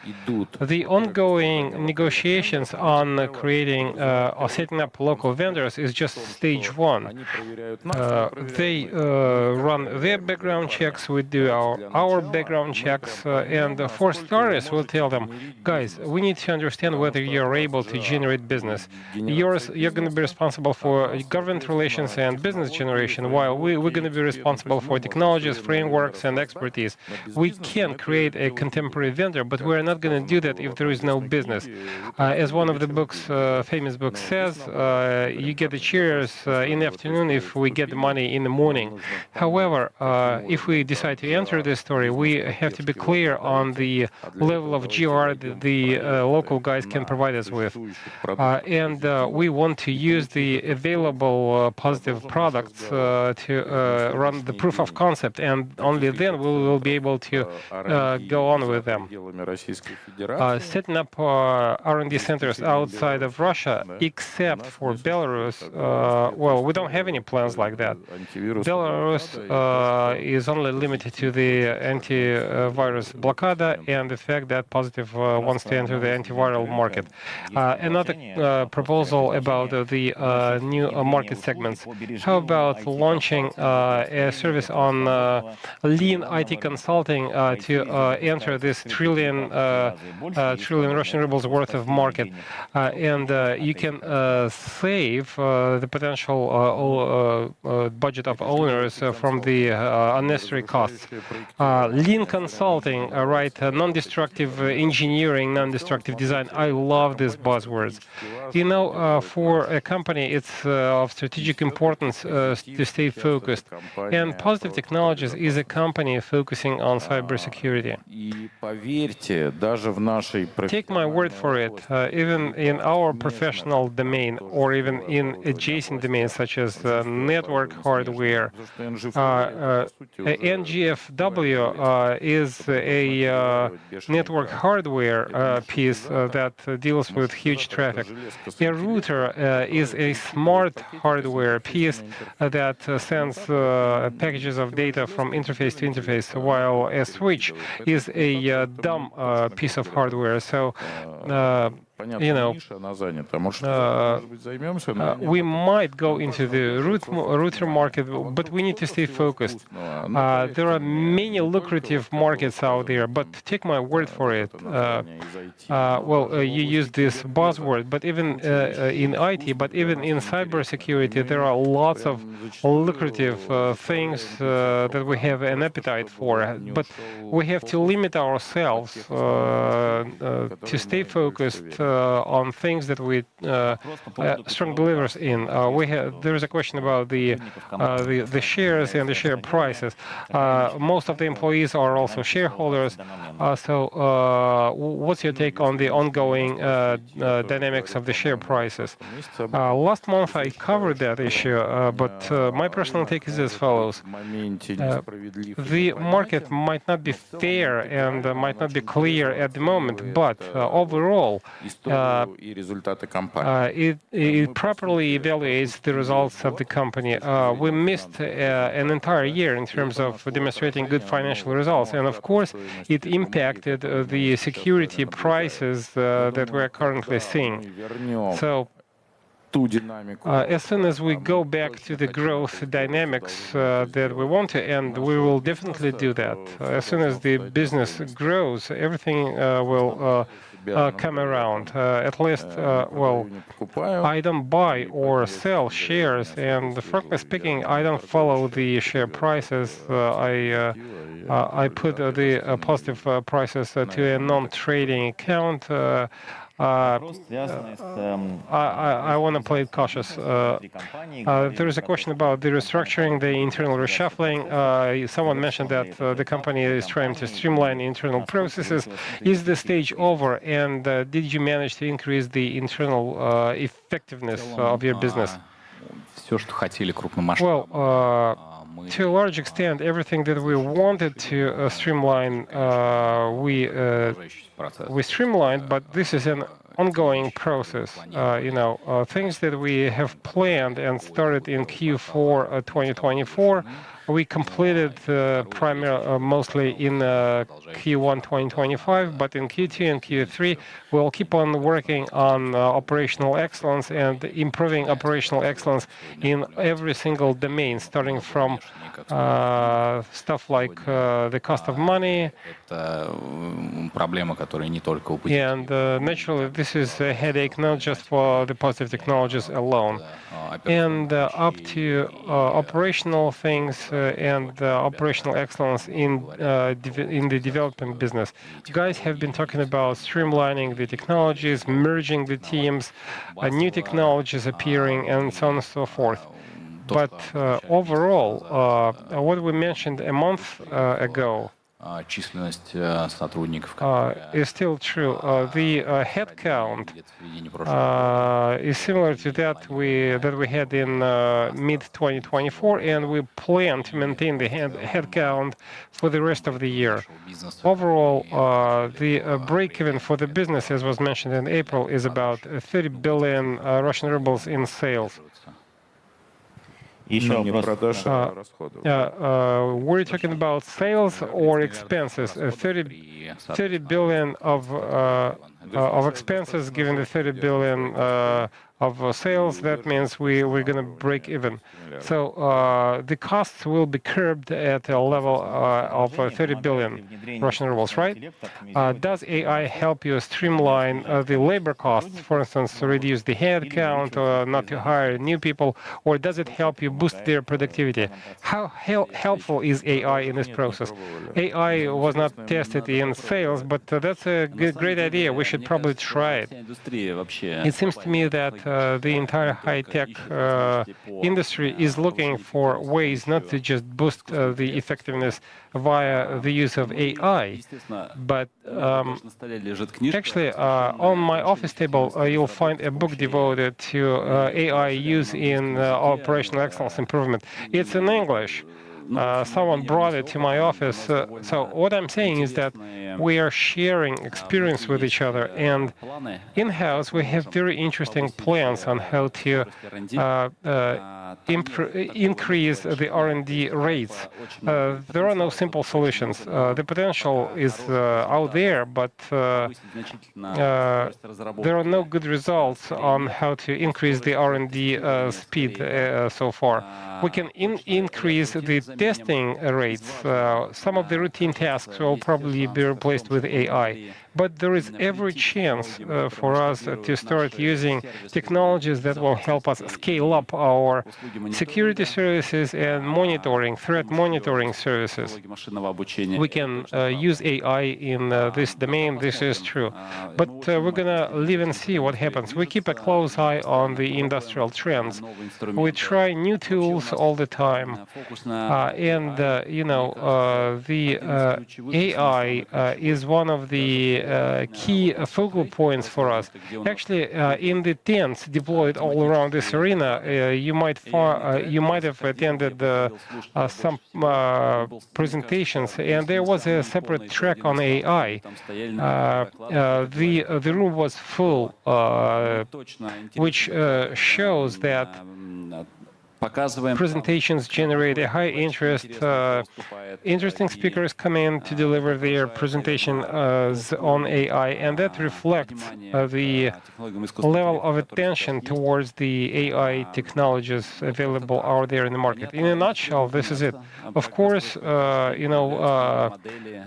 The ongoing negotiations on creating or setting up local vendors is just stage 1. They run their background checks, we do our background checks, and for starters, we'll tell them, guys, we need to understand whether you're able to generate business. You're going to be responsible for government relations and business generation, while we're going to be responsible responsible for technologies, frameworks, and expertise. We can create a contemporary vendor, but we're not going to do that if there is no business. As one of the books, famous books says, you get the shares in the afternoon if we get the money in the morning. However, if we decide to enter this story, we have to be clear on the level of GR that the local guys can provide us with. And we want to use the available positive products to run the proof of concept, and only then we will be able to go on with them. Setting up R&D centers outside of Russia, except for Belarus, well, we don't have any plans like that. Belarus is only limited to the antivirus blockade and the fact that Positive wants to enter the antiviral market. Another proposal about the new market segments. How about launching a service on lean IT consulting to enter this trillion Russian rubles worth of market, and you can save the potential budget of owners from the unnecessary costs. Lean consulting, right? Non-destructive engineering, non-destructive design. I love these buzzwords. You know, for a company, it's of strategic importance to stay focused. And Positive Technologies is a company focusing on cybersecurity. Take my word for it, even in our professional domain or even in adjacent domains such as network hardware, NGFW is a network hardware piece that deals with huge traffic. A router is a smart hardware piece that sends packages of data from interface to interface, while a switch is a dumb piece of hardware. So, you know, we might go into the router market, but we need to stay focused. There are many lucrative markets out there, but take my word for it. Well, you use this buzzword, but even in IT, but even in cybersecurity, there are lots of lucrative things that we have an appetite for. But we have to limit ourselves to stay focused on things that we strong believers in. There is a question about the shares and the share prices. Most of the employees are also shareholders. So, what's your take on the ongoing dynamics of the share prices? Last month I covered that issue, but my personal take is as follows. The market might not be fair and might not be clear at the moment, but overall, it properly evaluates the results of the company. We missed an entire year in terms of demonstrating good financial results, and of course, it impacted the security prices that we're currently seeing. So, as soon as we go back to the growth dynamics that we want to end, we will definitely do that. As soon as the business grows, everything will come around. At least, well, I don't buy or sell shares, and frankly speaking, I don't follow the share prices. I put the positive prices to a non-trading account. I want to play it cautious. There is a question about the restructuring, the internal reshuffling. Someone mentioned that the company is trying to streamline internal processes. Is the stage over, and did you manage to increase the internal effectiveness of your business? Well, to a large extent, everything that we wanted to streamline, we streamlined, but this is an ongoing process. You know, things that we have planned and started in Q4 2024, we completed mostly in Q1 2025, but in Q2 and Q3, we'll keep on working on operational excellence and improving operational excellence in every single domain, starting from stuff like the cost of money. And naturally, this this is a headache not just for the positive technologies alone. And up to operational things and operational excellence in the development business. Guys have been talking about streamlining the technologies, merging the teams, new technologies appearing, and so on and so forth. But overall, what we mentioned a month ago численность сотрудников, is still true. The headcount is similar to that we had in mid-2024, and we plan to maintain the headcount for the rest of the year. Overall, the break-even for the business, as was mentioned in April, is about 30 billion Russian rubles in sales. Ну, не продаж, а расходов. We're talking about sales or expenses. 30 billion of expenses given the 30 billion of sales. That means we're going to break even. So the costs will be curbed at a level of 30 billion Russian rubles, right? Does AI help you streamline the labor costs, for instance, to reduce the head count, or not to hire new people, or does it help you boost their productivity? How helpful is AI in this process? AI was not tested in sales, but that's a great idea. We should probably try it. It seems to me that the entire high-tech industry is looking for ways not to just boost the effectiveness via the use of AI, but actually on my office table you'll find a book devoted to AI use in operational excellence improvement. It's in English. Someone brought it to my office. So what I'm saying is that we are sharing experience with each other, and in-house we have very interesting plans on how to increase the R&D rates. There are no simple solutions. The potential is out there, but there are no good results on how to increase the R&D speed so far. We can increase the testing rates. Some of the routine tasks will probably be replaced with AI. But there is every chance for us to start using technologies that will help us scale up our security services and monitoring, threat monitoring services. We can use AI in this domain, this is true. But we're going to live and see what happens. We keep a close eye on the industrial trends. We try new tools all the time. The AI is one of the key focal points for us. Actually, in the tents deployed all around this arena, you might have attended some presentations, and there was a separate track on AI. The room was full, which shows that presentations generate a high interest. Interesting speakers come in to deliver their presentation on AI, and that reflects the level of attention towards the AI technologies available out there in the market. In a nutshell, this is it. Of course,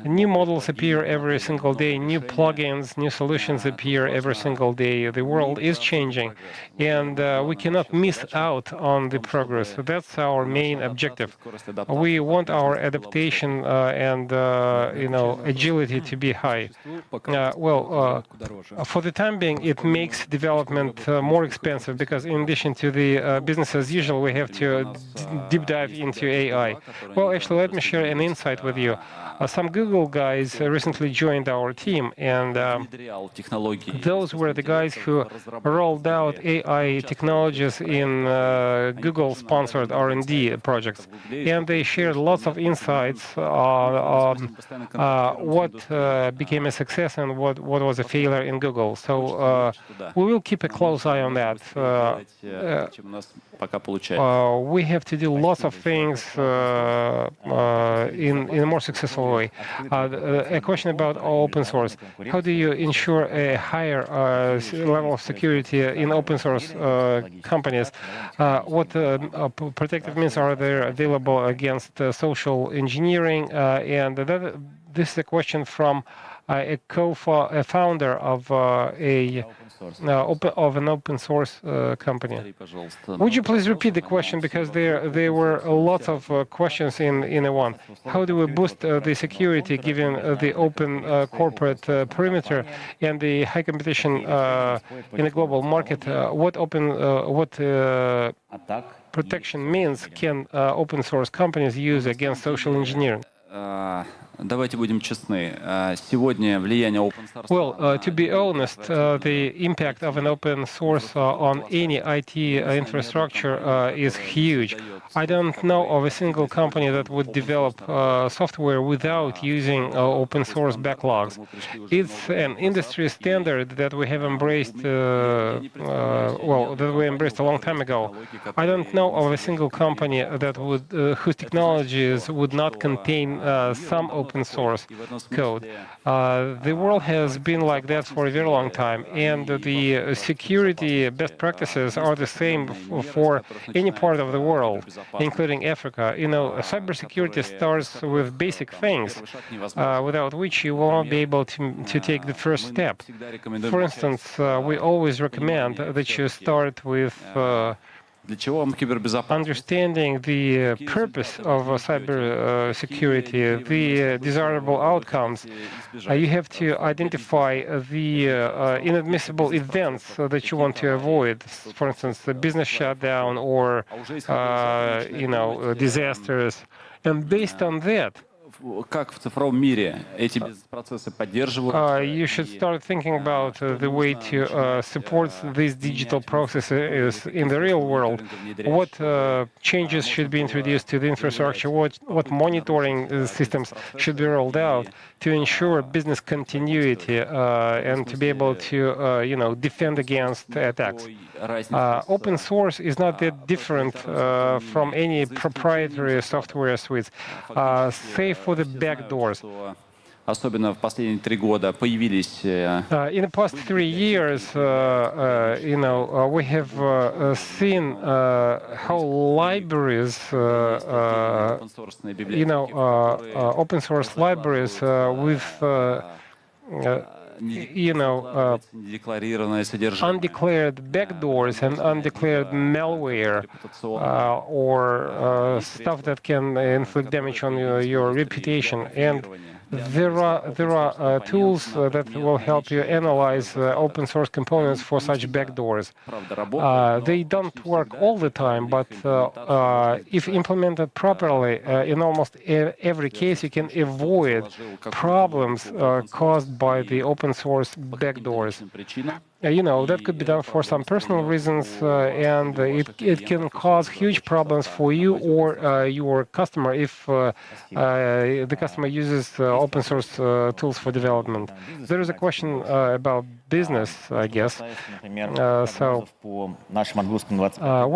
new models appear every single day, new plugins, new solutions appear every single day. The world is changing, and we cannot miss out on the progress. So that's our main objective. We want our adaptation and agility to be high. For the time being, it makes development more expensive because in addition to the business as usual, we have to deep dive into AI. Well, actually, let me share an insight with you. Some Google guys recently joined our team, and those were the guys who rolled out AI technologies in Google-sponsored R&D projects, and they shared lots of insights on what became a success and what was a failure in Google. So we will keep a close eye on that. We have to do lots of things in a more successful way. A question about open source. How do you ensure a higher level of security in open source companies? What protective means are there available against social engineering? And this is a question from a co-founder of an open source company. Повтори, пожалуйста. Would you please repeat the question, because there were lots of questions in one. How do we boost the security given the open corporate perimeter and the high competition in the global market? What protection means can open source companies use against social engineering? Давайте будем честны. Сегодня влияние open source. Well, to be honest, the impact of an open source on any IT infrastructure is huge. I don't know of a single company that would develop software without using open source backlogs. It's an industry standard that we have embraced, that we embraced a long time ago. I don't know of a single company that would, whose technologies would not contain some open source code. The world has been like that for a very long time, and the security best practices are the same for any part of the world, including Africa. You know, cybersecurity starts with basic things, without which you will not be able to take the first step. For instance, we always recommend that you start with Для чего вам кибербезопасность? understanding the purpose of cyber security, the desirable outcomes. You have to identify the inadmissible events that you want to avoid. For instance, the business shutdown or disasters. And based on that, Как в цифровом мире эти бизнес-процессы поддерживают? you should start thinking about the way to support these digital processes in the real world. What changes should be introduced to the infrastructure? What monitoring systems should be rolled out to ensure business continuity and to be able to, defend against attacks? Open source is not that different from any proprietary software suites, save for the backdoors. Особенно в последние 3 года появились. In the past 3 years, we have seen how libraries, open source libraries with Недекларированное содержание. undeclared backdoors and undeclared malware or stuff that can inflict damage on your reputation. And there are tools that will help you analyze open source components for such backdoors. They don't work all the time, but if implemented properly, in almost every case, you can avoid problems caused by the open source backdoors. That could be done for some personal reasons, and it can cause huge problems for you or your customer if the customer uses open source tools for development. There is a question about business, I guess. What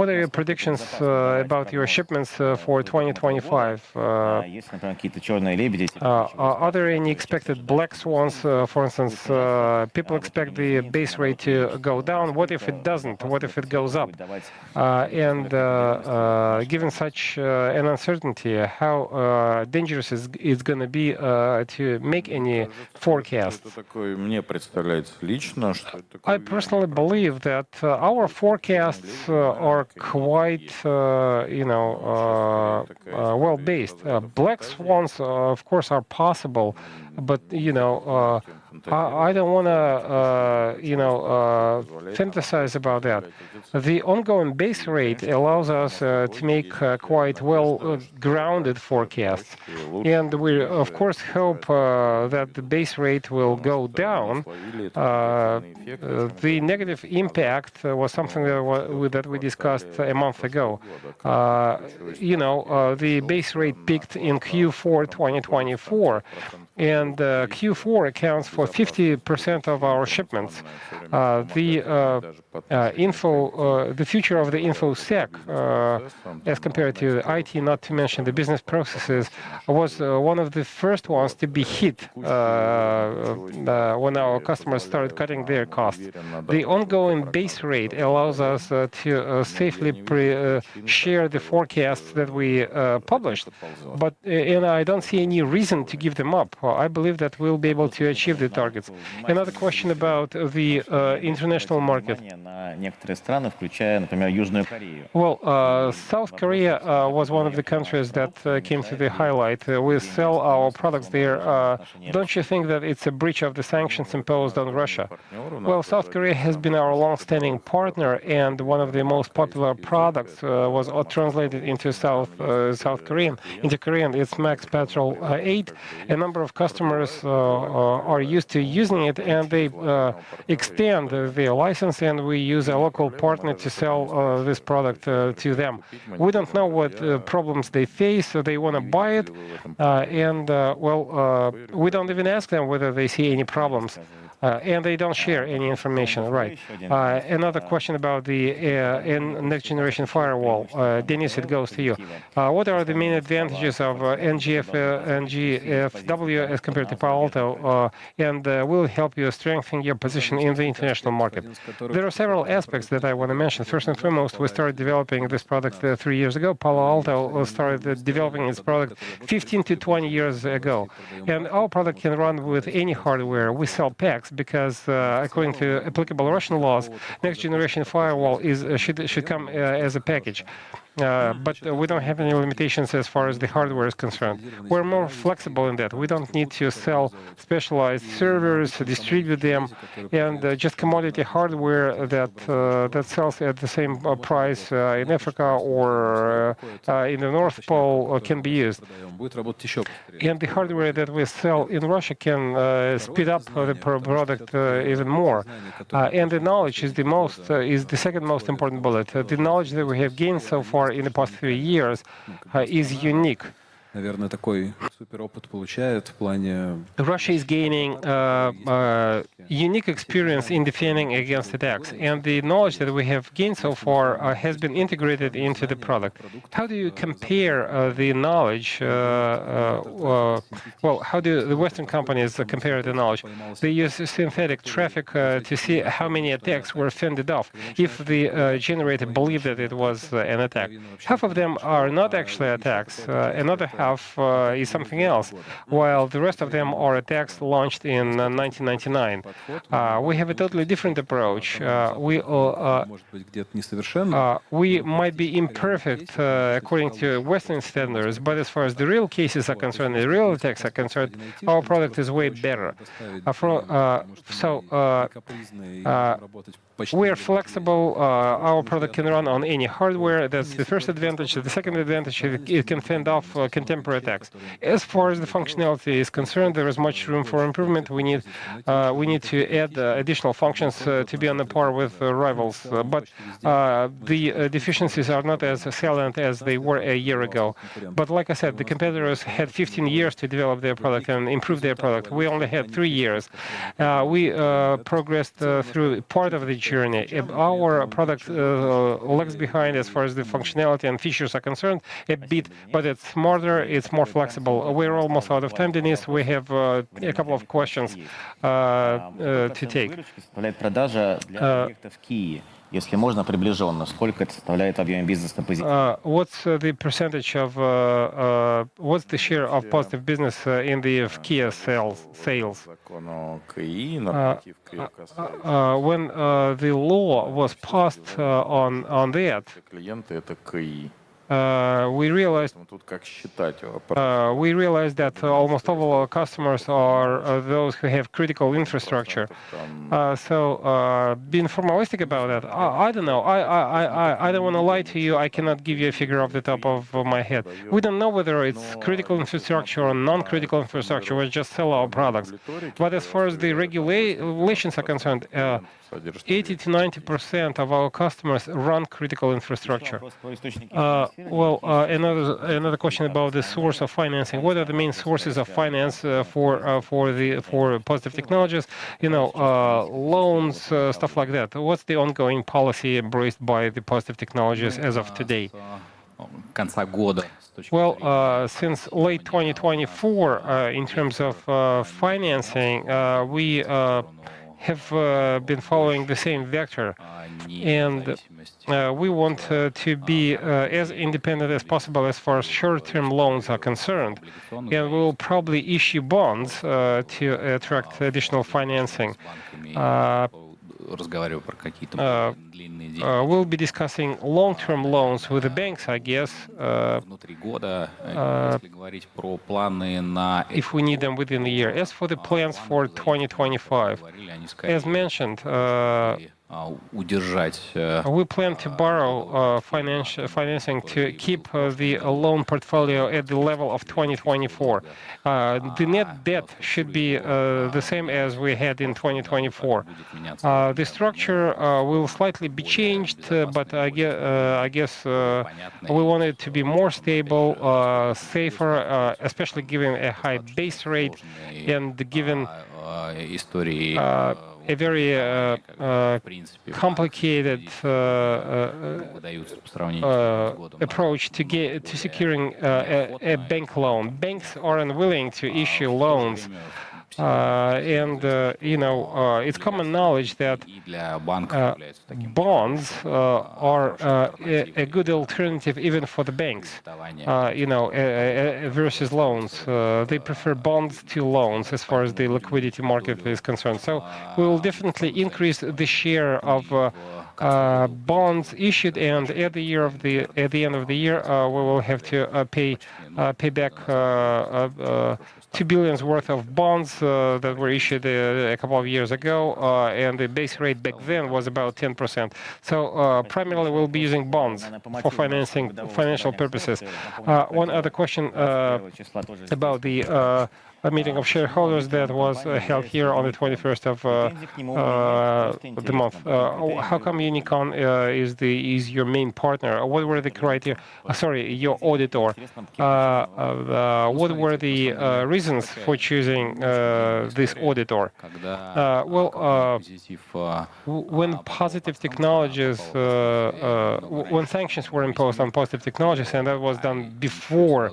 are your predictions about your shipments for 2025? Are there any expected black swans? For instance, people expect the base rate to go down. What if it doesn't? What if it goes up? And given such an uncertainty, how dangerous is going to be to make any forecasts? I personally believe that our forecasts are quite, well-based. Black swans, of course, are possible, but I don't want to, fantasize about that. The ongoing base rate allows us to make quite well-grounded forecasts, and we, of course, hope that the base rate will go down. The negative impact was something that we discussed a month ago. The base rate peaked in Q4 2024, and Q4 accounts for 50% of our shipments. The future of the InfoSec, as compared to IT, not to mention the business processes, was one of the first ones to be hit when our customers started cutting their costs. The ongoing base rate allows us to safely share the forecasts that we published, and I don't see any reason to give them up. I believe that we'll be able to achieve the targets. Another question about the international market. На некоторые страны, включая, например, Южную Корею. Well, South Korea was one of the countries that came to the highlight. We sell our products there. Don't you think that it's a breach of the sanctions imposed on Russia? Well, South Korea has been our long-standing partner, and one of the most popular products was translated into South Korean. Into Korean, it's Max Patrol 8. A number of customers are used to using it, and they extend their license, and we use a local partner to sell this product to them. We don't know what problems they face, so they want to buy it, and we don't even ask them whether they see any problems. And they don't share any information, right? Another question about the next generation firewall. Denis, it goes to you. What are the main advantages of NGFW as compared to Palo Alto, and will it help you strengthen your position in the international market? There are several aspects that I want to mention. First and foremost, we started developing this product 3 years ago. Palo Alto started developing its product 15 to 20 years ago. And our product can run with any hardware. We sell packs because, according to applicable Russian laws, next generation firewall should come as a package. But we don't have any limitations as far as the hardware is concerned. We're more flexible in that. We don't need to sell specialized servers, distribute them, and just commodity hardware that sells at the same price in Africa or in the North Pole can be used. And the hardware that we sell in Russia can speed up the product even more. And the knowledge is the second most important bullet. The knowledge that we have gained so far in the past 3 years is unique. Наверное, такой суперопыт получает в плане... Russia is gaining unique experience in defending against attacks, and the knowledge that we have gained so far has been integrated into the product. How do you compare the knowledge? How do the Western companies compare the knowledge? They use synthetic traffic to see how many attacks were fended off if the generator believed that it was an attack. Half of them are not actually attacks. Another half is something else, while the rest of them are attacks launched in 1999. We have a totally different approach. We might be imperfect according to Western standards, but as far as the real cases are concerned, the real attacks are concerned, our product is way better. We are flexible. Our product can run on any hardware. That's the first advantage. The second advantage is it can fend off contemporary attacks. As far as the functionality is concerned, there is much room for improvement. We need to add additional functions to be on the par with rivals. But the deficiencies are not as salient as they were a year ago. But like I said, the competitors had 15 years to develop their product and improve their product. We only had 3 years. We progressed through part of the journey. Our product lags behind as far as the functionality and features are concerned a bit, but it's smarter, it's more flexible. We're almost out of time, Denis. We have a couple of questions to take. Если можно, приближенно, сколько это составляет в объеме бизнеса позитива? What's the percentage of, what's the share of positive business in the Kia sales? When the law was passed on that, we realized that almost all of our customers are those who have critical infrastructure. Being formalistic about that, I don't know. I don't want to lie to you. I cannot give you a figure off the top of my head. We don't know whether it's critical infrastructure or non-critical infrastructure. We just sell our products. But as far as the regulations are concerned, 80 to 90% of our customers run critical infrastructure. Another question about the source of financing. What are the main sources of finance for Positive Technologies? Loans, stuff like that. What's the ongoing policy embraced by the Positive Technologies as of today? Well, since late 2024, in terms of financing, we have been following the same vector, and we want to be as independent as possible as far as short-term loans are concerned, and we will probably issue bonds to attract additional financing. We'll be discussing long-term loans with the banks, I guess, if we need them within the year. As for the plans for 2025, as mentioned, we plan to borrow financing to keep the loan portfolio at the level of 2024. The net debt should be the same as we had in 2024. The structure will slightly be changed, but I guess we want it to be more stable, safer, especially given a high base rate and given a very complicated approach to securing a bank loan. Banks are unwilling to issue loans. It's common knowledge that bonds are a good alternative even for the banks, versus loans. They prefer bonds to loans as far as the liquidity market is concerned. So we will definitely increase the share of bonds issued, and at the end of the year, we will have to pay back 2 billion worth of bonds that were issued a couple of years ago, and the base rate back then was about 10%. So primarily we'll be using bonds for financial purposes. One other question about the a meeting of shareholders that was held here on the 21st of the month. How come Unicon is your main partner? What were the criteria? Your auditor. What were the reasons for choosing this auditor? When positive technologies, when sanctions were imposed on positive technologies, and that was done before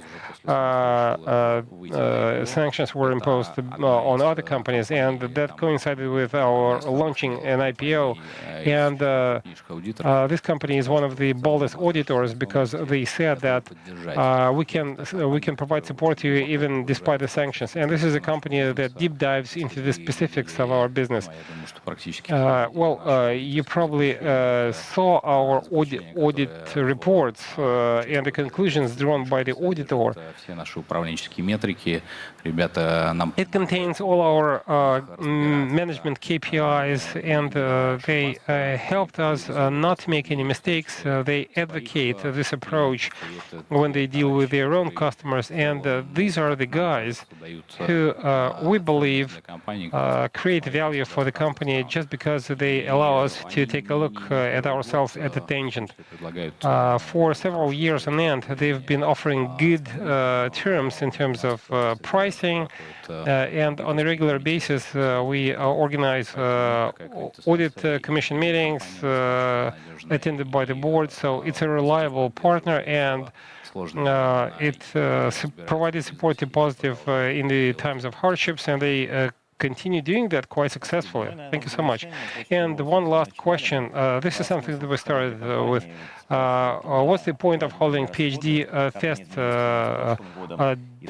sanctions were imposed on other companies, and that coincided with our launching an IPO. And this company is one of the boldest auditors because they said that we can provide support to you even despite the sanctions. And this is a company that deep dives into the specifics of our business. You probably saw our audit reports and the conclusions drawn by the auditor. It contains all our management KPIs, and they helped us not to make any mistakes. They advocate this approach when they deal with their own customers, and these are the guys who we believe create value for the company just because they allow us to take a look at ourselves at a tangent. For several years on end, they've been offering good terms in terms of pricing, and on a regular basis, we organize audit commission meetings attended by the board. So it's a reliable partner, and it provided support to positive in the times of hardships, and they continue doing that quite successfully. Thank you so much. And one last question. This is something that we started with. What's the point of holding PhD Fest?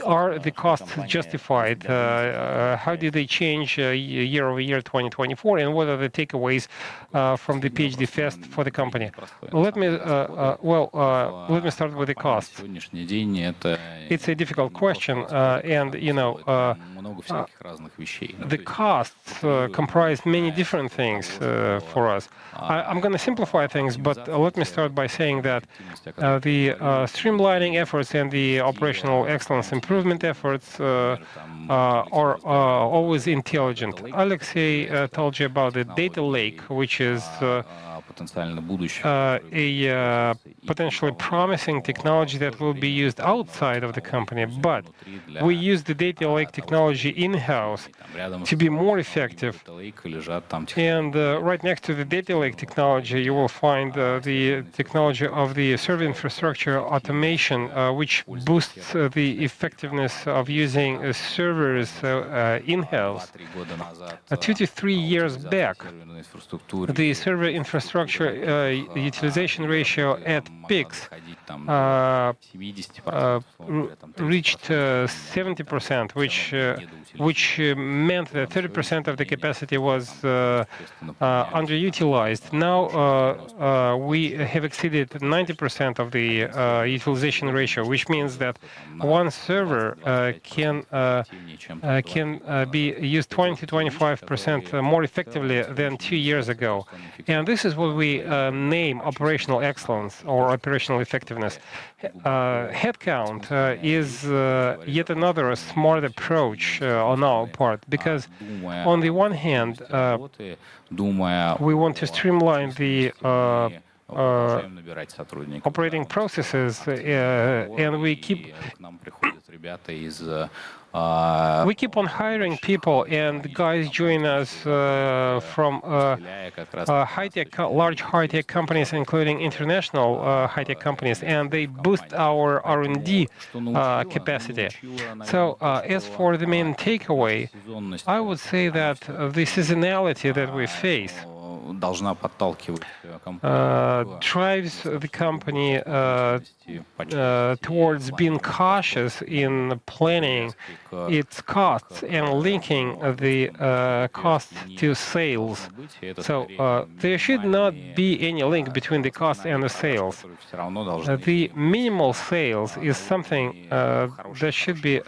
Are the costs justified? How do they change year over year 2024? And what are the takeaways from the PhD Fest for the company? Let me start with the cost. It's a difficult question, and the costs comprise many different things for us. I'm going to simplify things, but let me start by saying that the streamlining efforts and the operational excellence improvement efforts are always intelligent. Alexei told you about the data lake, which is потенциально будущее. a potentially promising technology that will be used outside of the company, but we use the data lake technology in-house to be more effective. And right next to the data lake technology, you will find the technology of the server infrastructure automation, which boosts the effectiveness of using servers in-house. 2 to 3 years back, the server infrastructure utilization ratio at peaks reached 70%, which meant that 30% of the capacity was underutilized. Now we have exceeded 90% of the utilization ratio, which means that one server can be used 20 to 25% more effectively than 2 years ago. And this is what we name operational excellence or operational effectiveness. Headcount is yet another smart approach on our part, because on the one hand, we want to streamline the operating processes, and we keep on hiring people, and guys join us from large high-tech companies, including international high-tech companies, and they boost our R&D capacity. So as for the main takeaway, I would say that the seasonality that we face drives the company towards being cautious in planning its costs and linking the costs to sales. So there should not be any link between the costs and the sales. The minimal sales is something that should be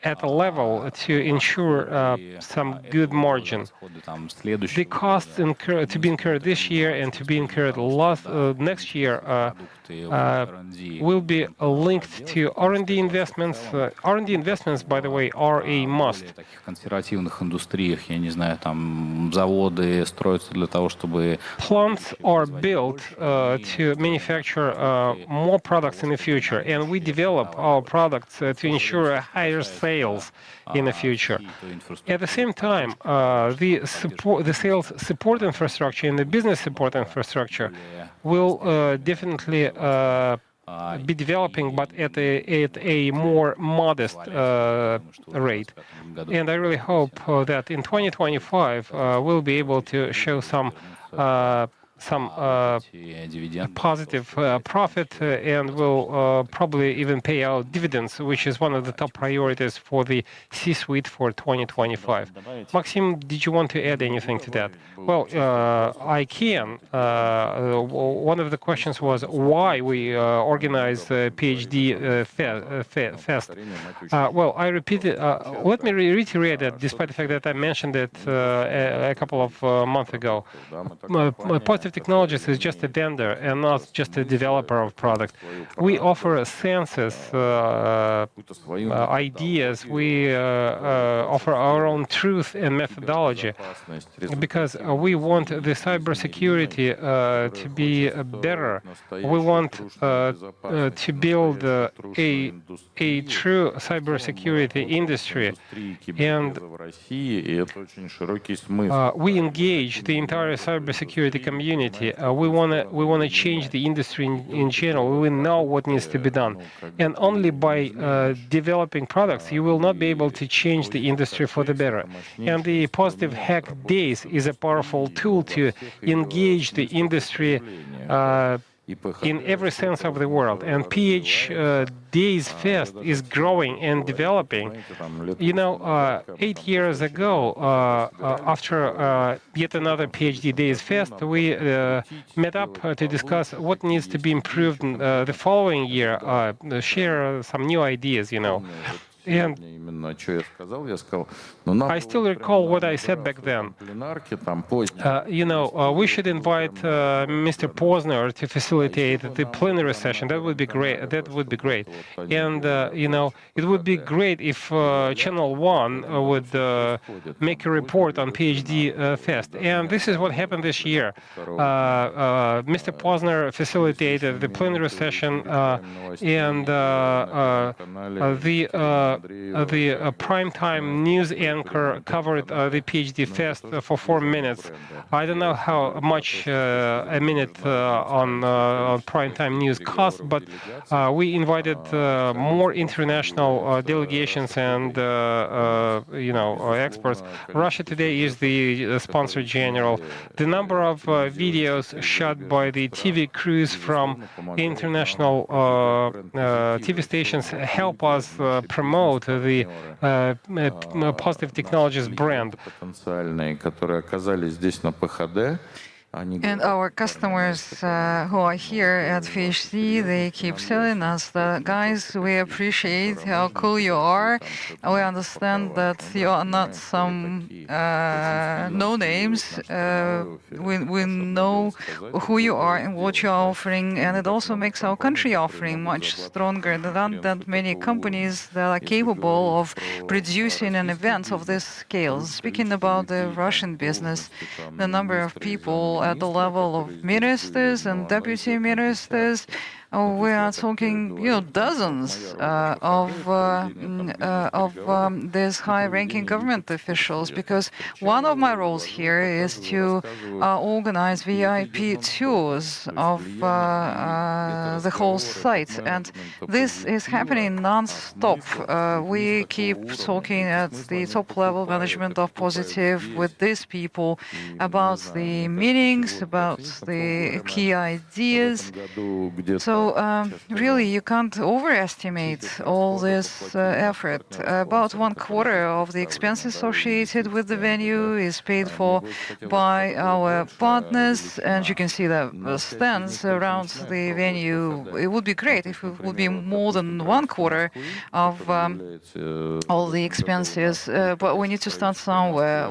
at a level to ensure some good margin. The costs to be incurred this year and to be incurred next year will be linked to R&D investments. R&D investments, by the way, are a must. Plants are built to manufacture more products in the future, and we develop our products to ensure higher sales in the future. At the same time, the sales support infrastructure and the business support infrastructure will definitely be developing, but at a more modest rate. And I really hope that in 2025 we'll be able to show some positive profit, and will probably even pay out dividends, which is one of the top priorities for the C-suite for 2025. Maxim, did you want to add anything to that? Well, I can. One of the questions was why we organize PhD Fest. Well, I repeated. Let me reiterate that, despite the fact that I mentioned it a couple of months ago. Positive Technologies is just a vendor and not just a developer of product. We offer senses, ideas. We offer our own truth and methodology, because we want the cybersecurity to be better. We want to build a true cybersecurity industry, and we engage the entire cybersecurity community. We want to change the industry in general. We know what needs to be done, and only by developing products you will not be able to change the industry for the better. And the Positive Hack Days is a powerful tool to engage the industry in every sense of the world. And PH Days Fest is growing and developing. You know, 8 years ago, after yet another PhD Days Fest, we met up to discuss what needs to be improved the following year, share some new ideas, you know. And именно, что я сказал. Я сказал, ну, надо I still recall what I said back then. пленарки, там, поздние. We should invite Mr. Posner to facilitate the plenary session. That would be great. That would be great. And it would be great if Channel One would make a report on PhD Fest. And this is what happened this year. Mr. Posner facilitated the plenary session, and the primetime news anchor covered the PhD Fest for 4 minutes. I don't know how much a minute on primetime news costs, but we invited more international delegations and experts. Russia Today is the sponsor general. The number of videos shot by the TV crews from international TV stations help us promote the Positive Technologies brand. Потенциальные, которые оказались здесь на ПХД. And our customers who are here at PhD, they keep telling us that, guys, we appreciate how cool you are. We understand that you are not some no-names. We know who you are and what you're offering, and it also makes our country offering much stronger. There aren't that many companies that are capable of producing an event of this scale. Speaking about the Russian business, the number of people at the level of ministers and deputy ministers, we are talking, dozens of these high-ranking government officials. Because one of my roles here is to organize VIP tours of the whole site, and this is happening non-stop. We keep talking at the top-level management of Positive with these people about the meetings, about the key ideas. So really, you can't overestimate all this effort. About 1/4 of the expenses associated with the venue is paid for by our partners, and you can see the stands around the venue. It would be great if it would be more than 1/4 of all the expenses, but we need to start somewhere.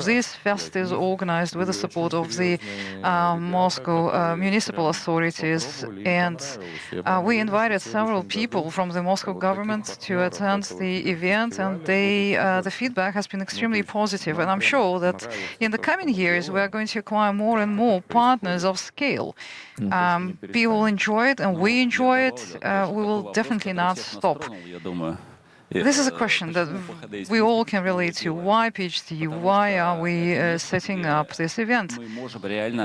This fest is organized with the support of the Moscow municipal authorities, and we invited several people from the Moscow government to attend the event, and the feedback has been extremely positive. And I'm sure that in the coming years, we are going to acquire more and more partners of scale. People enjoy it, and we enjoy it. We will definitely not stop. This is a question that we all can relate to. Why PhD? Why are we setting up this event?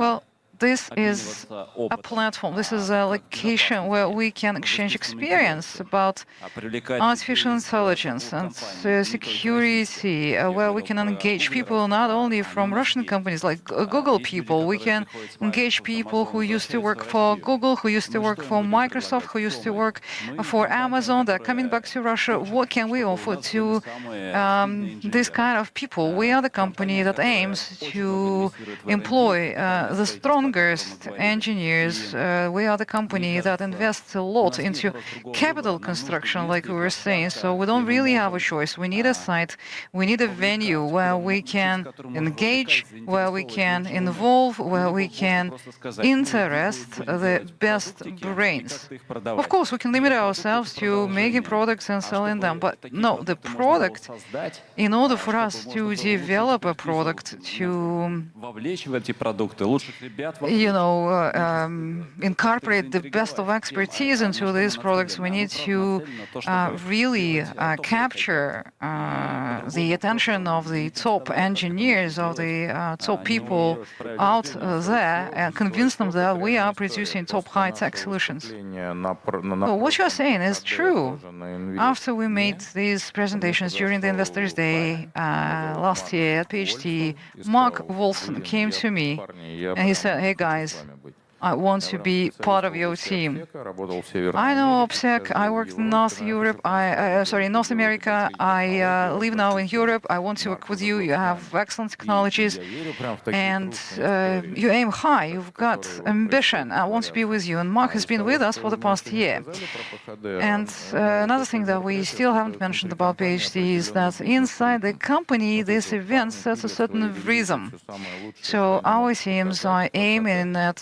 Well, this is a platform, this is a location where we can exchange experience about artificial intelligence and security, where we can engage people not only from Russian companies like Google people, we can engage people who used to work for Google, who used to work for Microsoft, who used to work for Amazon. They're coming back to Russia. What can we offer to this kind of people? We are the company that aims to employ the strongest engineers. We are the company that invests a lot into capital construction, like we were saying. So we don't really have a choice. We need a site, we need a venue where we can engage, where we can involve, where we can interest the best brains. Of course, we can limit ourselves to making products and selling them, but no, the product, in order for us to develop a product, to incorporate the best of expertise into these products, we need to really capture the attention of the top engineers, of the top people out there, and convince them that we are producing top high-tech solutions. So what you're saying is true. After we made these presentations during the Investors' Day last year at PhD, Mark Wolfson came to me and he said, "Hey guys, I want to be part of your team. I know OPSEC. I worked in North Europe. North America. I live now in Europe. I want to work with you. You have excellent technologies, and you aim high. You've got ambition. I want to be with you. And Mark has been with us for the past year. And another thing that we still haven't mentioned about PhD is that inside the company, this event sets a certain rhythm. So our teams are aiming at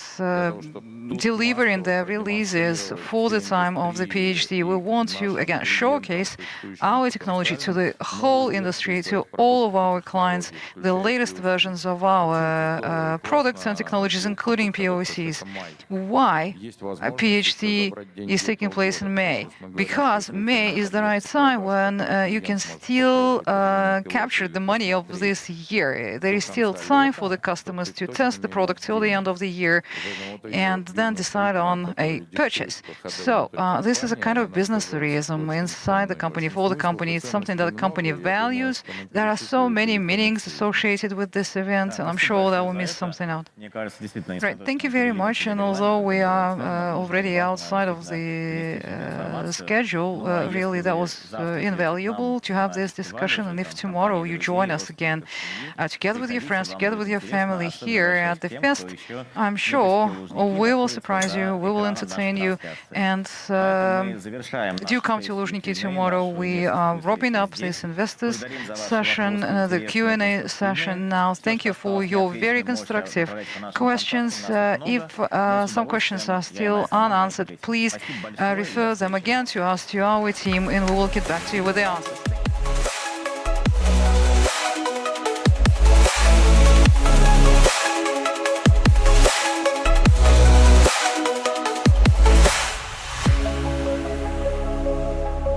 delivering their releases for the time of the PhD. We want to, again, showcase our technology to the whole industry, to all of our clients, the latest versions of our products and technologies, including POCs. Why a PhD is taking place in May? Because May is the right time when you can still capture the money of this year. There is still time for the customers to test the product till the end of the year and then decide on a purchase. So this is a kind of business tourism inside the company, for the company. It's something that the company values. There are so many meetings associated with this event, and I'm sure that we'll miss something out. Right, thank you very much. And although we are already outside of the schedule, really that was invaluable to have this discussion. And if tomorrow you join us again, together with your friends, together with your family here at the fest, I'm sure we will surprise you, we will entertain you, and do come to Luzhniki tomorrow. We are wrapping up this investors session, the Q&A session now. Thank you for your very constructive questions. If some questions are still unanswered, please refer them again to us, to our team, and we will get back to you with the answers.